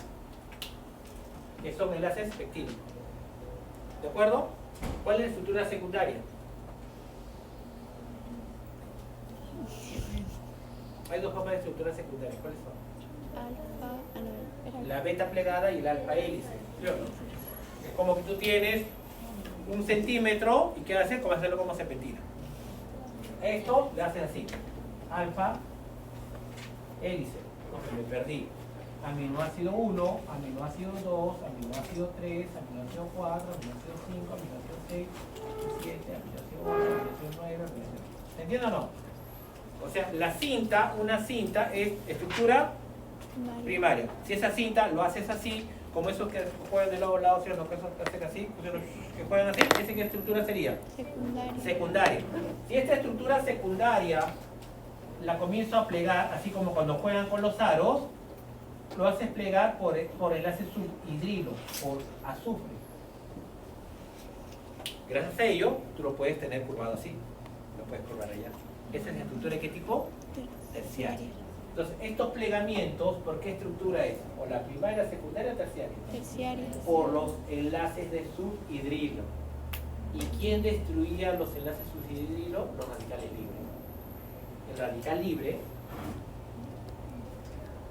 que son enlaces peptídicos. ¿De acuerdo? ¿Cuál es la estructura secundaria? Hay dos formas de estructura secundaria. ¿Cuáles son? Alfa. La beta plegada y el alfa hélice. ¿Sí o no? Es como que tú tienes 1 centímetro y ¿qué haces? Como hacerlo como serpentina. Esto le haces así. Alfa hélice. Me perdí. Aminoácido 1, aminoácido 2, aminoácido 3, aminoácido 4, aminoácido 5, aminoácido 6, 7, aminoácido 8, aminoácido 9, aminoácido... ¿Se entiende o no? O sea, la cinta, una cinta es estructura primaria. Si esa cinta lo haces así, como esos que juegan de lado a lado, ¿cierto? Que esos que hacen así, que juegan así, ¿esa qué estructura sería? Secundaria. Secundaria. Si esta estructura secundaria la comienzo a plegar, así como cuando juegan con los aros, lo haces plegar por enlace subhidrilo, por azufre. Gracias a ello, tú lo puedes tener curvado así. Lo puedes curvar allá. ¿Esa es la estructura de qué tipo? Terciaria. Entonces, estos plegamientos, ¿por qué estructura es? ¿O la primaria, secundaria o terciaria? Terciaria. Por los enlaces de subhidrilo. ¿Y quién destruía los enlaces subhidrilo? Los radicales libres. El radical libre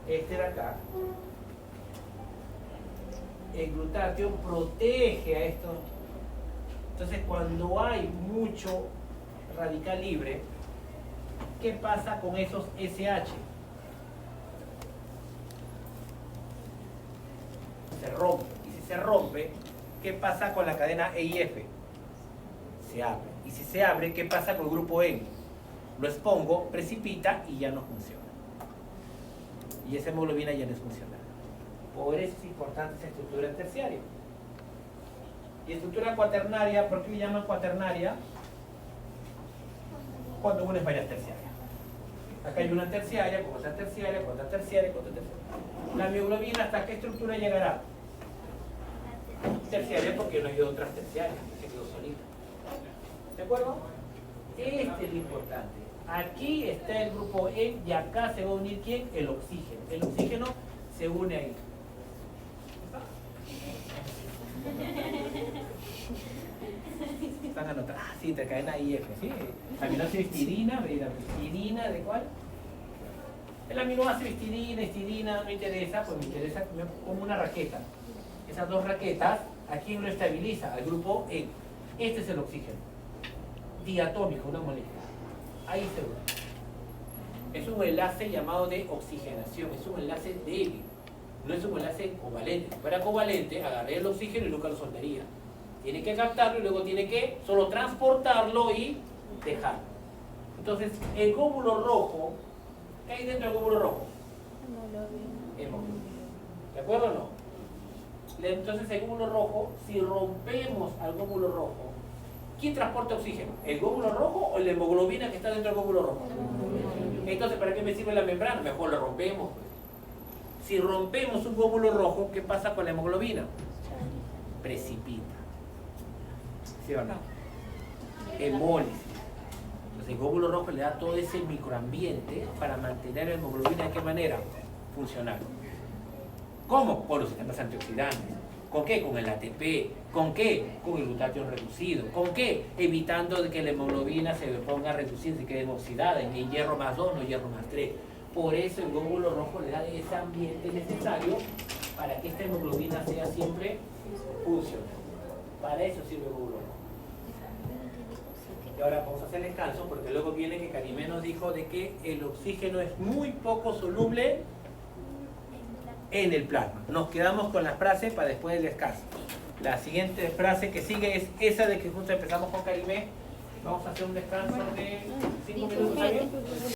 este de acá, el glutatión protege a esto. Entonces, cuando hay mucho radical libre, ¿qué pasa con esos SH? Se rompe. Y si se rompe, ¿qué pasa con la cadena E y F? Se abre. Y si se abre, ¿qué pasa con el grupo N? Lo expongo, precipita y ya no funciona. Y esa hemoglobina ya no es funcional. Por eso es importante esa estructura terciaria. Y estructura cuaternaria, ¿por qué le llaman cuaternaria? Cuando unes varias terciarias. Acá hay una terciaria, con otra terciaria, con otra terciaria, con otra terciaria. La mioglobina, ¿hasta qué estructura llegará? Terciaria, porque no hay otras terciarias, se quedó solita. ¿De acuerdo? Este es lo importante. Aquí está el grupo E y acá se va a unir ¿quién? El oxígeno. El oxígeno se une ahí. Están anotadas. Ah, sí, te caen ahí F. Sí. Aminoácido histidina, histidina, ¿de cuál? El aminoácido histidina, no me interesa, pues me interesa como una raqueta. Esas dos raquetas, ¿a quién lo estabiliza? Al grupo E. Este es el oxígeno. Diatómico, una molécula. Ahí se une. Es un enlace llamado de oxigenación, es un enlace débil. No es un enlace covalente. Si fuera covalente, agarré el oxígeno y nunca lo soltaría. Tiene que captarlo y luego tiene que solo transportarlo y dejarlo. Entonces, el glóbulo rojo, ¿qué hay dentro del glóbulo rojo? Hemoglobina. ¿De acuerdo o no? Entonces, el glóbulo rojo, si rompemos al glóbulo rojo, ¿quién transporta oxígeno? ¿El glóbulo rojo o la hemoglobina que está dentro del glóbulo rojo? Entonces, ¿para qué me sirve la membrana? Mejor la rompemos. Si rompemos un glóbulo rojo, ¿qué pasa con la hemoglobina? Precipita. ¿Sí o no? Hemólisis. Entonces el glóbulo rojo le da todo ese microambiente para mantener la hemoglobina. ¿De qué manera? Funcional. ¿Cómo? Con los sistemas antioxidantes. ¿Con qué? Con el ATP. ¿Con qué? Con el glutatión reducido. ¿Con qué? Evitando de que la hemoglobina se ponga a reducir, se quede oxidada en el hierro más 2, no hierro más 3. Por eso el glóbulo rojo le da ese ambiente necesario para que esta hemoglobina sea siempre funcional. Para eso sirve el glóbulo rojo. Y ahora vamos a hacer descanso porque luego viene que Karimé nos dijo de que el oxígeno es muy poco soluble en el plasma. Nos quedamos con la frase para después del descanso. La siguiente frase que sigue es esa de que justo empezamos con Karimé. Vamos a hacer un descanso de 5 minutos. ¿Está bien?